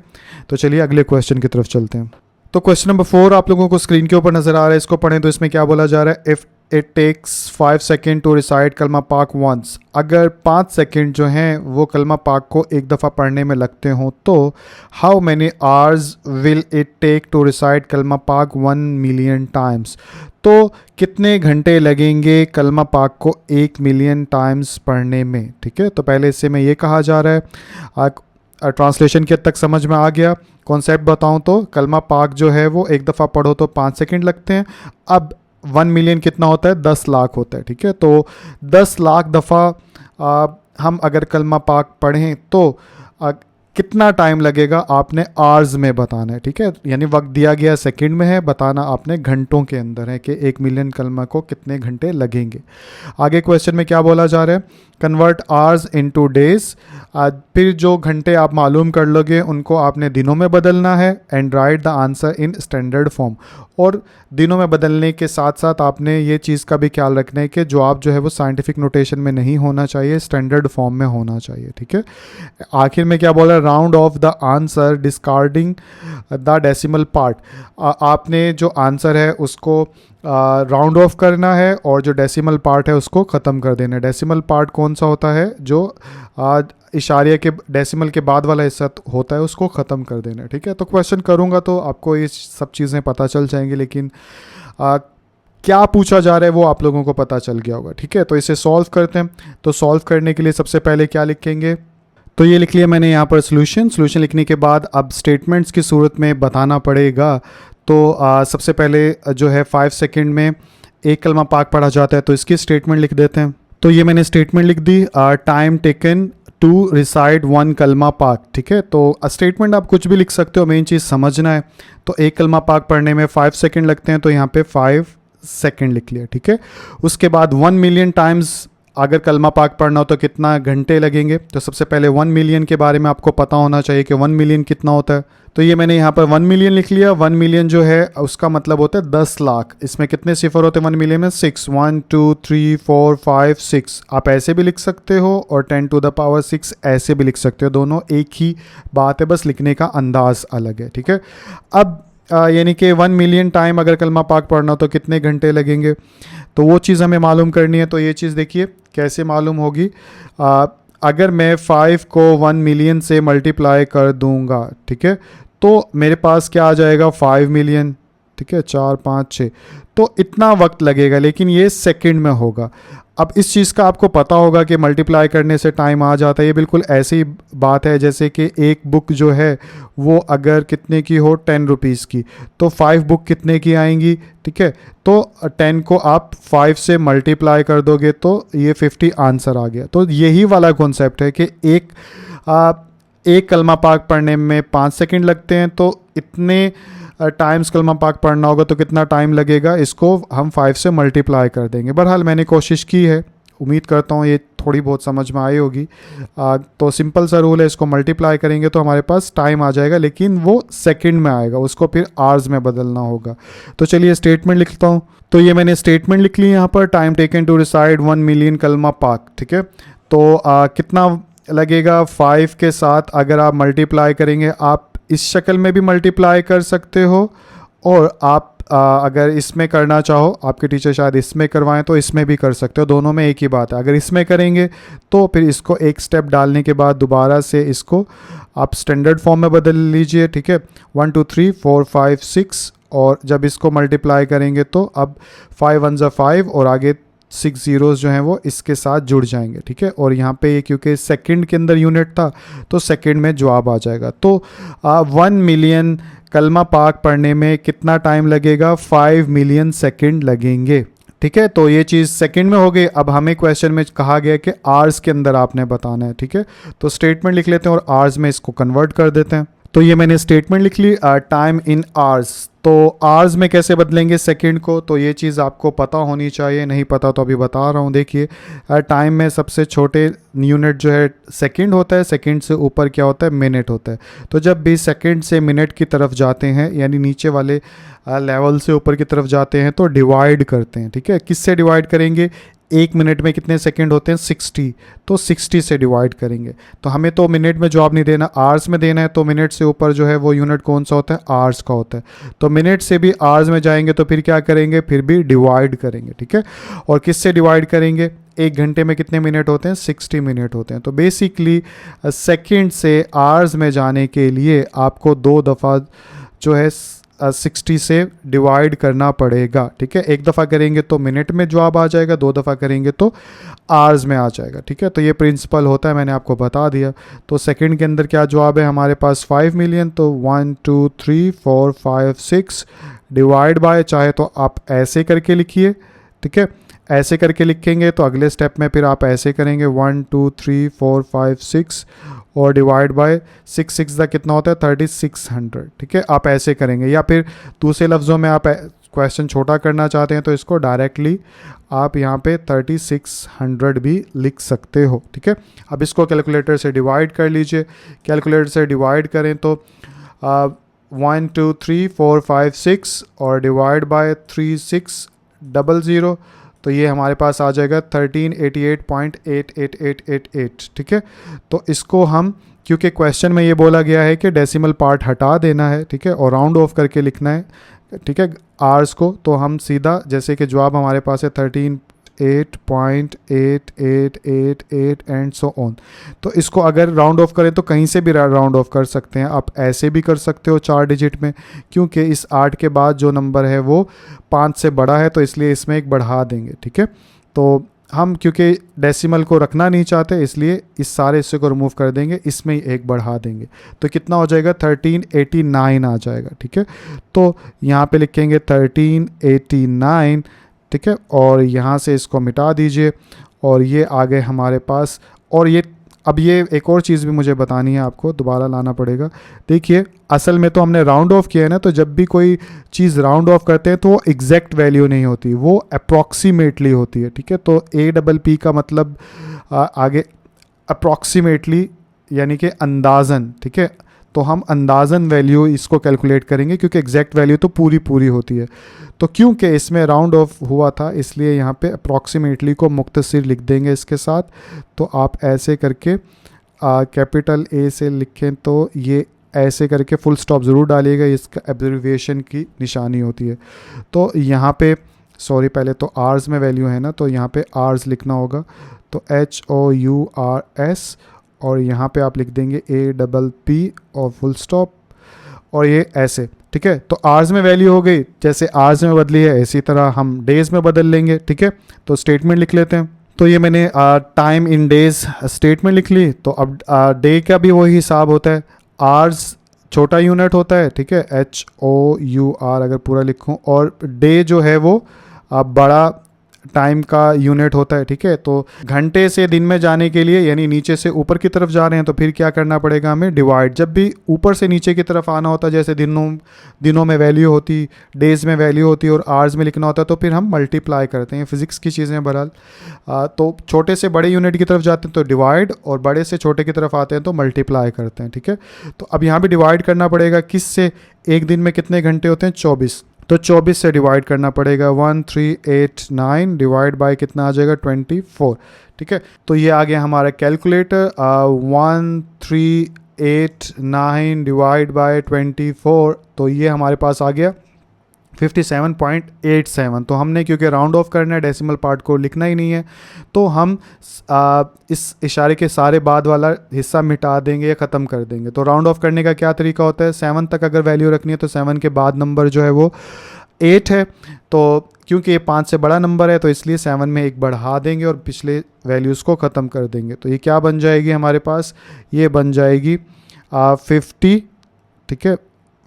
[SPEAKER 1] तो चलिए अगले क्वेश्चन की तरफ चलते हैं। तो क्वेश्चन नंबर 4 आप लोगों को स्क्रीन के ऊपर नज़र आ रहा है, इसको पढ़ें तो इसमें क्या बोला जा रहा है, if it takes 5 second to recite कलमा पाक वंस। अगर 5 सेकेंड जो हैं वो कलमा पाक को एक दफ़ा पढ़ने में लगते हों तो how many hours will it take to recite कलमा पाक 1 मिलियन टाइम्स। तो कितने घंटे लगेंगे कलमा पाक को 1 मिलियन टाइम्स पढ़ने में, ठीक है। तो पहले इससे में ये कहा जा रहा है, ट्रांसलेशन के हद तक समझ में आ गया। कॉन्सेप्ट बताऊं तो कलमा पाक जो है वो एक दफ़ा पढ़ो तो 5 सेकेंड लगते हैं। अब 1 मिलियन कितना होता है, 10 लाख होता है, ठीक है। तो 10 लाख दफ़ा हम अगर कलमा पाक पढ़ें तो कितना टाइम लगेगा आपने आवर्स में बताना है, ठीक है। यानी वक्त दिया गया सेकंड में है, बताना आपने घंटों के अंदर है कि 1 मिलियन कलमा को कितने घंटे लगेंगे। आगे क्वेश्चन में क्या बोला जा रहा है, कन्वर्ट आवर्स इनटू डेज। फिर जो घंटे आप मालूम कर लोगे उनको आपने दिनों में बदलना है, and right the answer in standard form. और दिनों में बदलने के साथ साथ आपने ये चीज़ का भी ख्याल रखना है कि जवाब जो है वो साइंटिफिक नोटेशन में नहीं होना चाहिए, स्टैंडर्ड फॉर्म में होना चाहिए, ठीक है। आखिर में क्या बोला, round of the answer discarding the decimal part. आपने जो आंसर है उसको राउंड ऑफ करना है, और जो डेसिमल पार्ट है उसको ख़त्म कर देना है। डेसिमल पार्ट कौन सा होता है, जो इशारिया के डेसिमल के बाद वाला हिस्सा होता है, उसको ख़त्म कर देना है, ठीक है। तो क्वेश्चन करूँगा तो आपको ये सब चीज़ें पता चल जाएंगी, लेकिन क्या पूछा जा रहा है वो आप लोगों को पता चल गया होगा, ठीक है। तो इसे सॉल्व करते हैं। तो सॉल्व करने के लिए सबसे पहले क्या लिखेंगे, तो ये लिख लिया मैंने यहाँ पर सोल्यूशन लिखने के बाद अब स्टेटमेंट्स की सूरत में बताना पड़ेगा। तो सबसे पहले जो है 5 सेकंड में एक कलमा पाक पढ़ा जाता है, तो इसकी स्टेटमेंट लिख देते हैं। तो ये मैंने स्टेटमेंट लिख दी, time taken to recite one कलमा पाक। ठीक है, तो स्टेटमेंट आप कुछ भी लिख सकते हो, मेन चीज़ समझना है। तो एक कलमा पाक पढ़ने में 5 सेकेंड लगते हैं, तो यहाँ पे 5 सेकेंड लिख लिया। ठीक है, उसके बाद 1 मिलियन टाइम्स अगर कलमा पाक पढ़ना हो तो कितना घंटे लगेंगे। तो सबसे पहले 1 मिलियन के बारे में आपको पता होना चाहिए कि 1 मिलियन कितना होता है। तो ये मैंने यहाँ पर 1 मिलियन लिख लिया। 1 मिलियन जो है उसका मतलब होता है 10 लाख। इसमें कितने सिफर होते हैं 1 मिलियन में? 6, 1 2 3 4 5 6। आप ऐसे भी लिख सकते हो और 10 टू द पावर 6 ऐसे भी लिख सकते हो। दोनों एक ही बात है, बस लिखने का अंदाज अलग है। ठीक है, अब यानी कि 1 मिलियन टाइम अगर कलमा पाक पढ़ना हो तो कितने घंटे लगेंगे, तो वो चीज़ हमें मालूम करनी है। तो ये चीज़ देखिए कैसे मालूम होगी। अगर मैं 5 को 1 मिलियन से मल्टीप्लाई कर दूंगा, ठीक है, तो मेरे पास क्या आ जाएगा 5 मिलियन। ठीक है, 4 5 6, तो इतना वक्त लगेगा, लेकिन ये सेकंड में होगा। अब इस चीज़ का आपको पता होगा कि मल्टीप्लाई करने से टाइम आ जाता है। ये बिल्कुल ऐसी बात है जैसे कि एक बुक जो है वो अगर कितने की हो 10 रुपीज़ की, तो 5 बुक कितने की आएंगी। ठीक है, तो 10 को आप 5 से मल्टीप्लाई कर दोगे तो ये 50 आंसर आ गया। तो यही वाला कॉन्सेप्ट है कि एक कलमा पाक पढ़ने में 5 सेकंड लगते हैं, तो इतने टाइम्स कलमा पाक पढ़ना होगा तो कितना टाइम लगेगा, इसको हम 5 से मल्टीप्लाई कर देंगे। बहरहाल मैंने कोशिश की है, उम्मीद करता हूँ ये थोड़ी बहुत समझ में आई होगी। तो सिंपल सा रूल है, इसको मल्टीप्लाई करेंगे तो हमारे पास टाइम आ जाएगा, लेकिन वो सेकंड में आएगा, उसको फिर आवर्स में बदलना होगा। तो चलिए स्टेटमेंट लिखता हूँ। तो ये मैंने स्टेटमेंट लिख ली यहाँ पर, time taken to recite 1 million कलमा पाक। ठीक है, तो कितना लगेगा 5 के साथ अगर आप मल्टीप्लाई करेंगे। आप इस शक्ल में भी मल्टीप्लाई कर सकते हो, और आप अगर इसमें करना चाहो, आपके टीचर शायद इसमें करवाएं तो इसमें भी कर सकते हो, दोनों में एक ही बात है। अगर इसमें करेंगे तो फिर इसको एक स्टेप डालने के बाद दोबारा से इसको आप स्टैंडर्ड फॉर्म में बदल लीजिए। ठीक है, 1 2 3 4 5 6, और जब इसको मल्टीप्लाई करेंगे तो अब 5 1 ज़ा 5 और आगे 6 ज़ीरोज़ जो हैं वो इसके साथ जुड़ जाएंगे। ठीक है, और यहाँ पे ये क्योंकि सेकंड के अंदर यूनिट था तो सेकंड में जवाब आ जाएगा। तो 1 मिलियन कलमा पाक पढ़ने में कितना टाइम लगेगा? 5 मिलियन सेकंड लगेंगे। ठीक है, तो ये चीज़ सेकंड में हो गई। अब हमें क्वेश्चन में कहा गया कि आवर्स के अंदर आपने बताना है। ठीक है, तो स्टेटमेंट लिख लेते हैं और आवर्स में इसको कन्वर्ट कर देते हैं। तो ये मैंने स्टेटमेंट लिख ली, टाइम इन आवर्स। तो आवर्स में कैसे बदलेंगे सेकंड को, तो ये चीज़ आपको पता होनी चाहिए, नहीं पता तो अभी बता रहा हूँ। देखिए, टाइम में सबसे छोटे यूनिट जो है सेकंड होता है, सेकंड से ऊपर क्या होता है? मिनट होता है। तो जब भी सेकंड से मिनट की तरफ जाते हैं, यानी नीचे वाले लेवल से ऊपर की तरफ जाते हैं, तो डिवाइड करते हैं। ठीक है, किससे डिवाइड करेंगे? 1 मिनट में कितने सेकंड होते हैं? 60, तो 60 से डिवाइड करेंगे। तो हमें तो मिनट में जवाब नहीं देना, आवर्स में देना है। तो मिनट से ऊपर जो है वो यूनिट कौन सा होता है? आवर्स का होता है। तो मिनट से भी आवर्स में जाएंगे तो फिर क्या करेंगे? फिर भी डिवाइड करेंगे। ठीक है, और किससे डिवाइड करेंगे? 1 घंटे में कितने मिनट होते हैं? 60 मिनट होते हैं। तो बेसिकली सेकंड से आवर्स में जाने के लिए आपको 2 दफ़ा जो है 60 से डिवाइड करना पड़ेगा। ठीक है, एक दफ़ा करेंगे तो मिनट में जवाब आ जाएगा, 2 दफ़ा करेंगे तो आवर्स में आ जाएगा। ठीक है, तो ये प्रिंसिपल होता है, मैंने आपको बता दिया। तो सेकंड के अंदर क्या जवाब है हमारे पास? 5 मिलियन। तो 1 2 3 4 5 6 डिवाइड बाय, चाहे तो आप ऐसे करके लिखिए। ठीक है, ऐसे करके लिखेंगे तो अगले स्टेप में फिर आप ऐसे करेंगे 1 2 3 4 5 6 और डिवाइड बाय 6 6 का कितना होता है? 3600। ठीक है, आप ऐसे करेंगे, या फिर दूसरे लफ्ज़ों में आप क्वेश्चन छोटा करना चाहते हैं तो इसको डायरेक्टली आप यहाँ पे 3600 भी लिख सकते हो। ठीक है, अब इसको कैलकुलेटर से डिवाइड कर लीजिए। कैलकुलेटर से डिवाइड करें तो 1 2 3 4 5 6 और डिवाइड बाय 3600, तो ये हमारे पास आ जाएगा 1388.88888। ठीक है, तो इसको हम, क्योंकि क्वेश्चन में ये बोला गया है कि डेसिमल पार्ट हटा देना है, ठीक है, और राउंड ऑफ करके लिखना है। ठीक है, आवर्स को, तो हम सीधा, जैसे कि जवाब हमारे पास है 13.8888 एंड सो ऑन। तो इसको अगर राउंड ऑफ करें तो कहीं से भी राउंड ऑफ कर सकते हैं। आप ऐसे भी कर सकते हो 4 डिजिट में, क्योंकि इस 8 के बाद जो नंबर है वो 5 से बड़ा है, तो इसलिए इसमें एक बढ़ा देंगे। ठीक है, तो हम क्योंकि डेसिमल को रखना नहीं चाहते इसलिए इस सारे हिस्से को रिमूव कर देंगे, इसमें ही एक बढ़ा देंगे। तो कितना हो जाएगा? 1389 आ जाएगा। ठीक है, तो यहाँ पे लिखेंगे 1389, ठीक है, और यहाँ से इसको मिटा दीजिए और ये आ गए हमारे पास। और ये अब ये एक और चीज़ भी मुझे बतानी है, आपको दोबारा लाना पड़ेगा। देखिए असल में तो हमने राउंड ऑफ किया है ना, तो जब भी कोई चीज़ राउंड ऑफ करते हैं तो वो एग्जैक्ट वैल्यू नहीं होती, वो अप्रॉक्सीमेटली होती है। ठीक है, तो APP का मतलब आगे अप्रॉक्सीमेटली यानी कि अंदाज़न। ठीक है, तो हम अंदाज़न वैल्यू इसको कैलकुलेट करेंगे क्योंकि एग्जैक्ट वैल्यू तो पूरी पूरी होती है। तो क्योंकि इसमें राउंड ऑफ हुआ था इसलिए यहाँ पे अप्रॉक्सीमेटली को मुख्तसर लिख देंगे इसके साथ। तो आप ऐसे करके कैपिटल A से लिखें तो ये ऐसे करके फुल स्टॉप ज़रूर डालिएगा, इसका एब्रिविएशन की निशानी होती है। तो यहाँ पे सॉरी पहले तो आर्स में वैल्यू है ना, तो यहाँ पे आर्स लिखना होगा, तो HOURS और यहाँ पे आप लिख देंगे APP और फुल स्टॉप और ये ऐसे। ठीक है, तो आवर्स में वैल्यू हो गई, जैसे आवर्स में बदली है इसी तरह हम डेज़ में बदल लेंगे। ठीक है, तो स्टेटमेंट लिख लेते हैं। तो ये मैंने टाइम इन डेज़ स्टेटमेंट लिख ली। तो अब डे का भी वही हिसाब होता है, आवर्स छोटा यूनिट होता है। ठीक है, HOUR अगर पूरा लिखूँ, और डे जो है वो बड़ा टाइम का यूनिट होता है। ठीक है, तो घंटे से दिन में जाने के लिए यानी नीचे से ऊपर की तरफ जा रहे हैं तो फिर क्या करना पड़ेगा हमें, डिवाइड। जब भी ऊपर से नीचे की तरफ आना होता है, जैसे दिनों में वैल्यू होती, डेज़ में वैल्यू होती और आवर्स में लिखना होता है, तो फिर हम मल्टीप्लाई करते हैं। फिजिक्स की चीज़ें बहरहाल। तो छोटे से बड़े यूनिट की तरफ जाते हैं तो डिवाइड, और बड़े से छोटे की तरफ आते हैं तो मल्टीप्लाई करते हैं। ठीक है, तो अब यहाँ भी डिवाइड करना पड़ेगा किस से, एक दिन में कितने घंटे होते हैं, 24। तो 24 से डिवाइड करना पड़ेगा, 1389 डिवाइड बाय कितना आ जाएगा, 24। ठीक है, तो ये आ गया हमारा कैलकुलेटर। 1389 डिवाइड बाय 24, तो ये हमारे पास आ गया 57.87। तो हमने क्योंकि राउंड ऑफ करना है, डेसिमल पार्ट को लिखना ही नहीं है, तो हम इस इशारे के सारे बाद वाला हिस्सा मिटा देंगे या ख़त्म कर देंगे। तो राउंड ऑफ करने का क्या तरीका होता है, 7 तक अगर वैल्यू रखनी है तो 7 के बाद नंबर जो है वो 8 है। तो क्योंकि ये 5 से बड़ा नंबर है तो इसलिए 7 में एक बढ़ा देंगे और पिछले वैल्यूज़ को ख़त्म कर देंगे। तो ये क्या बन जाएगी हमारे पास, ये बन जाएगी 50। ठीक है,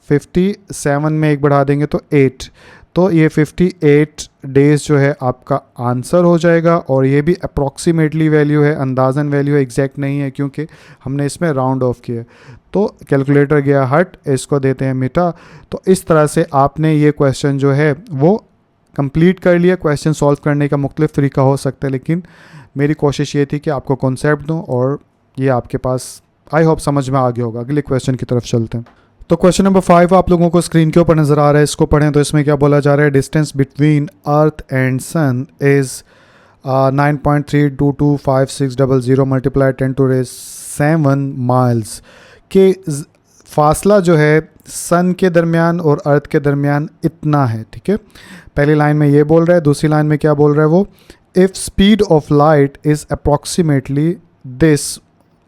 [SPEAKER 1] 57 में एक बढ़ा देंगे तो 8, तो ये 58 डेज़ जो है आपका आंसर हो जाएगा। और ये भी अप्रॉक्सीमेटली वैल्यू है, अंदाज़न वैल्यू है, एग्जैक्ट नहीं है क्योंकि हमने इसमें राउंड ऑफ किया। तो कैलकुलेटर गया हट, इसको देते हैं मिटा। तो इस तरह से आपने ये क्वेश्चन जो है वो कंप्लीट कर लिया। क्वेश्चन सॉल्व करने का मुख्तलिफ तरीका हो सकता है, लेकिन मेरी कोशिश ये थी कि आपको कॉन्सेप्ट दूँ और ये आपके पास आई होप समझ में आ गया होगा। अगले क्वेश्चन की तरफ चलते हैं। तो क्वेश्चन नंबर 5 आप लोगों को स्क्रीन के ऊपर नज़र आ रहा है, इसको पढ़ें। तो इसमें क्या बोला जा रहा है, distance between earth and sun is 9.3225600 multiply 10⁻⁷ miles. के फासला जो है सन के दरमियान और अर्थ के दरमियान इतना है। ठीक है, पहली लाइन में ये बोल रहा है, दूसरी लाइन में क्या बोल रहा है वो, if speed of light is approximately this,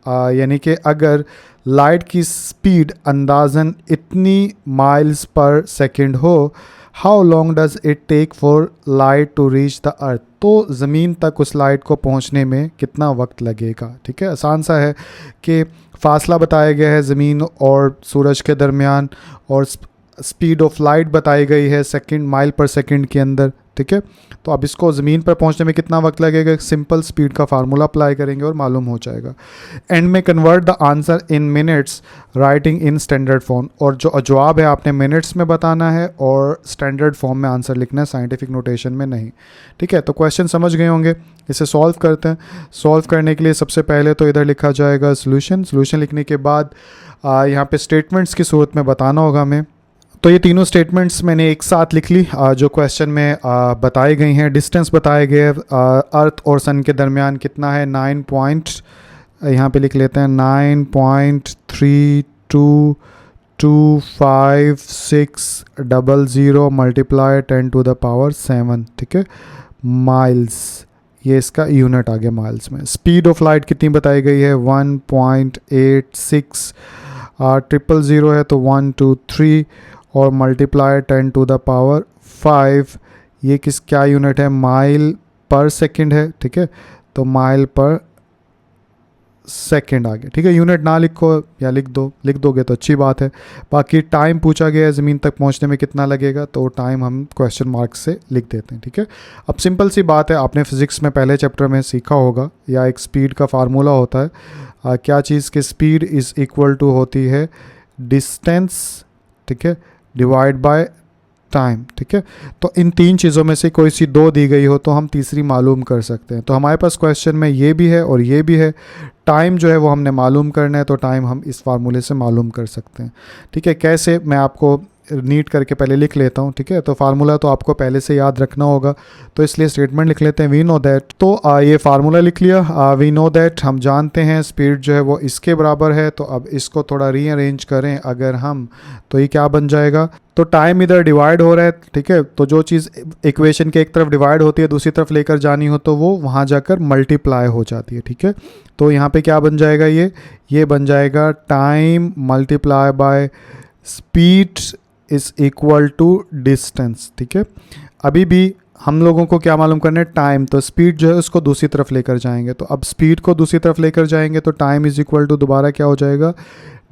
[SPEAKER 1] यानी कि अगर लाइट की स्पीड अंदाज़न इतनी माइल्स पर सेकंड हो, how long does it take for light to reach the earth, तो ज़मीन तक उस लाइट को पहुंचने में कितना वक्त लगेगा। ठीक है, आसान सा है कि फासला बताया गया है ज़मीन और सूरज के दरमियान, और स्पीड ऑफ लाइट बताई गई है सेकंड, माइल पर सेकंड के अंदर। ठीक है, तो अब इसको ज़मीन पर पहुंचने में कितना वक्त लगेगा, सिंपल स्पीड का फार्मूला अप्लाई करेंगे और मालूम हो जाएगा। एंड में convert the answer in minutes writing in standard form, और जो जवाब है आपने मिनट्स में बताना है और स्टैंडर्ड फॉर्म में आंसर लिखना है, साइंटिफिक नोटेशन में नहीं। ठीक है, तो क्वेश्चन समझ गए होंगे, इसे सॉल्व करते हैं। सॉल्व करने के लिए सबसे पहले तो इधर लिखा जाएगा सोल्यूशन। सोल्यूशन लिखने के बाद यहाँ पे स्टेटमेंट्स की सूरत में बताना होगा हमें। तो ये तीनों स्टेटमेंट्स मैंने एक साथ लिख ली जो क्वेश्चन में बताई गई हैं। डिस्टेंस बताए गए अर्थ और सन के दरमियान कितना है, 9 पॉइंट, यहाँ पे लिख लेते हैं 9.3225600 मल्टीप्लाई 10⁻⁷। ठीक है, माइल्स, ये इसका यूनिट आ गया माइल्स में। स्पीड ऑफ लाइट कितनी बताई गई है, 1.86, 000 है तो 1 2 3 और मल्टीप्लाई 10⁻⁵। ये क्या यूनिट है, माइल पर सेकंड है। ठीक है, तो माइल पर सेकंड आ गया, ठीक है। यूनिट ना लिखो या लिख दोगे तो अच्छी बात है। बाकी टाइम पूछा गया है ज़मीन तक पहुंचने में कितना लगेगा, तो टाइम हम क्वेश्चन मार्क से लिख देते हैं, ठीक है। अब सिंपल सी बात है, आपने फिज़िक्स में पहले चैप्टर में सीखा होगा, या एक स्पीड का फार्मूला होता है। क्या चीज़ की स्पीड इज़ इक्वल टू होती है डिस्टेंस, ठीक है, डिवाइड बाय टाइम, ठीक है। तो इन तीन चीज़ों में से कोई सी दो दी गई हो तो हम तीसरी मालूम कर सकते हैं। तो हमारे पास क्वेश्चन में ये भी है और ये भी है। टाइम जो है वो हमने मालूम करना है, तो टाइम हम इस फार्मूले से मालूम कर सकते हैं, ठीक है। कैसे, मैं आपको नीट करके पहले लिख लेता हूँ, ठीक है। तो फार्मूला तो आपको पहले से याद रखना होगा, तो इसलिए स्टेटमेंट लिख लेते हैं। वी नो दैट, तो ये फार्मूला लिख लिया। वी नो दैट, हम जानते हैं स्पीड जो है वो इसके बराबर है। तो अब इसको थोड़ा रीअरेंज करें अगर हम, तो ये क्या बन जाएगा, तो टाइम इधर डिवाइड हो रहा है, ठीक है। तो जो चीज़ इक्वेशन के एक तरफ डिवाइड होती है दूसरी तरफ लेकर जानी हो तो वो वहाँ जाकर मल्टीप्लाई हो जाती है, ठीक है। तो यहाँ पे क्या बन जाएगा, ये बन जाएगा time multiply by speed is equal to distance, ठीक है। अभी भी हम लोगों को क्या मालूम करना है, टाइम। तो स्पीड जो है उसको दूसरी तरफ लेकर जाएंगे, तो अब स्पीड को दूसरी तरफ लेकर जाएंगे तो टाइम इज़ इक्वल टू दोबारा क्या हो जाएगा,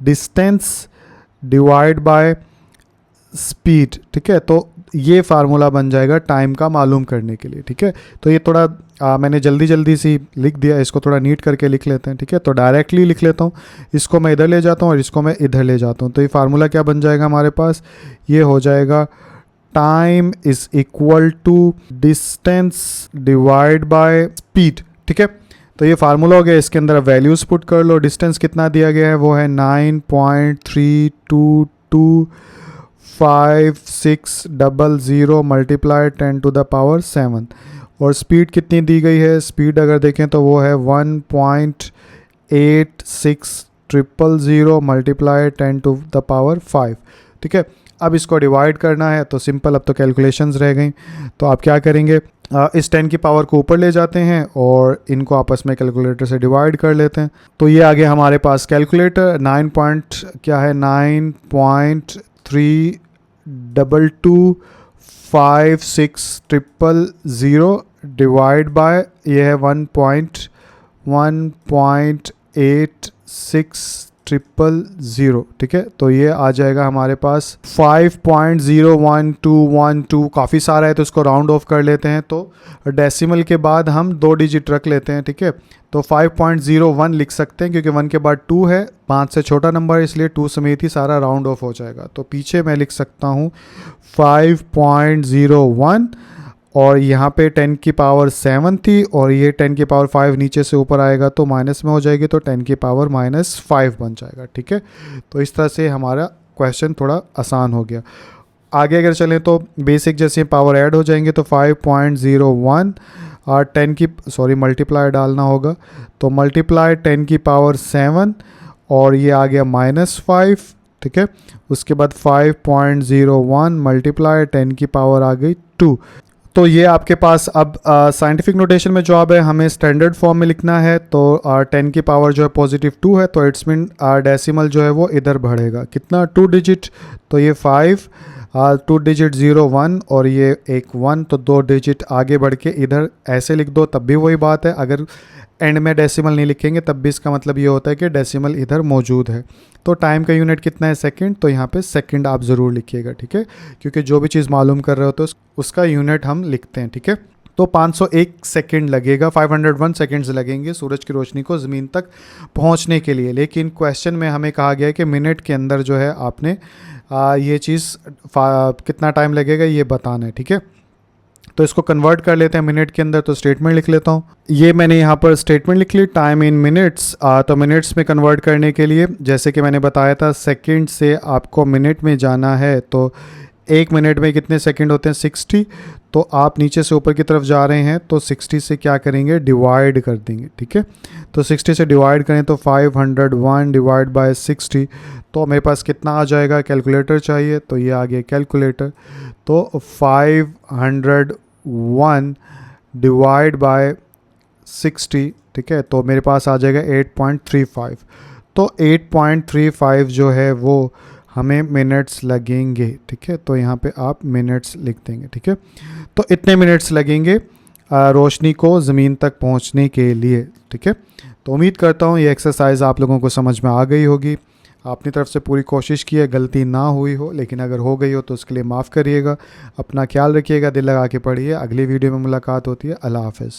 [SPEAKER 1] डिस्टेंस डिवाइड बाय स्पीड, ठीक है। तो ये फार्मूला बन जाएगा टाइम का मालूम करने के लिए, ठीक है। तो ये थोड़ा मैंने जल्दी सी लिख दिया, इसको थोड़ा नीट करके लिख लेते हैं, ठीक है। तो डायरेक्टली लिख लेता हूँ, इसको मैं इधर ले जाता हूँ और इसको मैं इधर ले जाता हूँ। तो ये फार्मूला क्या बन जाएगा हमारे पास, ये हो जाएगा time is equal to distance divide by speed, ठीक है। तो ये फार्मूला हो गया, इसके अंदर वैल्यूज़ पुट कर लो। डिस्टेंस कितना दिया गया है, वो है 9.322560 मल्टीप्लाई 10 टू द पावर 7। और स्पीड कितनी दी गई है, स्पीड अगर देखें तो वो है 1.86000 मल्टीप्लाई 10 टू द पावर 5, ठीक है। अब इसको डिवाइड करना है तो सिंपल, अब तो कैलकुलेशंस रह गई। तो आप क्या करेंगे, इस 10 की पावर को ऊपर ले जाते हैं और इनको आपस में कैलकुलेटर से डिवाइड कर लेते हैं। तो ये आ गया हमारे पास कैलकुलेटर, 9.32256000 डिवाइड बाय ये है 1.1.86000, ठीक है। तो ये आ जाएगा हमारे पास 5.01212। काफ़ी सारा है तो इसको राउंड ऑफ कर लेते हैं, तो डेसिमल के बाद हम 2 डिजिट रख लेते हैं, ठीक है। तो 5.01 लिख सकते हैं क्योंकि 1 के बाद 2 है, 5 से छोटा नंबर है इसलिए 2 समेत ही सारा राउंड ऑफ हो जाएगा। तो पीछे मैं लिख सकता हूँ 5.01 और यहाँ पे 10 की पावर 7 थी और ये 10 की पावर 5 नीचे से ऊपर आएगा तो माइनस में हो जाएगी, तो 10 की पावर -5 बन जाएगा, ठीक है। तो इस तरह से हमारा क्वेश्चन थोड़ा आसान हो गया। आगे अगर चलें तो बेसिक जैसे पावर ऐड हो जाएंगे तो 5.01 और 10 की मल्टीप्लाई डालना होगा, तो मल्टीप्लाई 10 की पावर 7 और ये आ गया -5, ठीक है। उसके बाद 5.01 मल्टीप्लाई 10 की पावर आ गई 2। तो ये आपके पास अब साइंटिफिक नोटेशन में जवाब है, हमें स्टैंडर्ड फॉर्म में लिखना है। तो 10 की पावर जो है +2 है, तो इट्स मीन डेसिमल जो है वो इधर बढ़ेगा कितना, 2 डिजिट। तो ये 5, 2 डिजिट 0 1 और ये एक 1, तो 2 डिजिट आगे बढ़ के इधर ऐसे लिख दो, तब भी वही बात है। अगर एंड में डेसिमल नहीं लिखेंगे तब भी इसका मतलब ये होता है कि डेसिमल इधर मौजूद है। तो टाइम का यूनिट कितना है, सेकंड, तो यहाँ पे सेकंड आप ज़रूर लिखिएगा, ठीक है, क्योंकि जो भी चीज़ मालूम कर रहे हो तो उसका यूनिट हम लिखते हैं, ठीक है। तो 501 सेकंड लगेगा, 501 सेकंड्स लगेंगे सूरज की रोशनी को ज़मीन तक पहुँचने के लिए। लेकिन क्वेश्चन में हमें कहा गया है कि मिनट के अंदर जो है आपने ये चीज़ कितना टाइम लगेगा ये बताना है, ठीक है। तो इसको कन्वर्ट कर लेते हैं मिनट के अंदर, तो स्टेटमेंट लिख लेता हूँ। ये मैंने यहाँ पर स्टेटमेंट लिख ली, टाइम इन मिनट्स। तो मिनट्स में कन्वर्ट करने के लिए जैसे कि मैंने बताया था, सेकंड से आपको मिनट में जाना है, तो 1 मिनट में कितने सेकंड होते हैं, 60। तो आप नीचे से ऊपर की तरफ जा रहे हैं तो 60 से क्या करेंगे, डिवाइड कर देंगे, ठीक है। तो 60 से डिवाइड करें तो 501 डिवाइड बाय 60, तो मेरे पास कितना आ जाएगा, कैलकुलेटर चाहिए, तो ये आ गया कैलकुलेटर। तो 501 डिवाइड बाय 60, ठीक है, तो मेरे पास आ जाएगा 8.35। तो 8.35 जो है वो हमें मिनट्स लगेंगे, ठीक है। तो यहाँ पे आप मिनट्स लिख देंगे, ठीक है। तो इतने मिनट्स लगेंगे रोशनी को ज़मीन तक पहुँचने के लिए, ठीक है। तो उम्मीद करता हूँ ये एक्सरसाइज आप लोगों को समझ में आ गई होगी। अपनी तरफ से पूरी कोशिश की है, गलती ना हुई हो, लेकिन अगर हो गई हो तो उसके लिए माफ़ करिएगा। अपना ख्याल रखिएगा, दिल लगा के पढ़िए। अगली वीडियो में मुलाकात होती है। अल्लाह हाफ़िज़।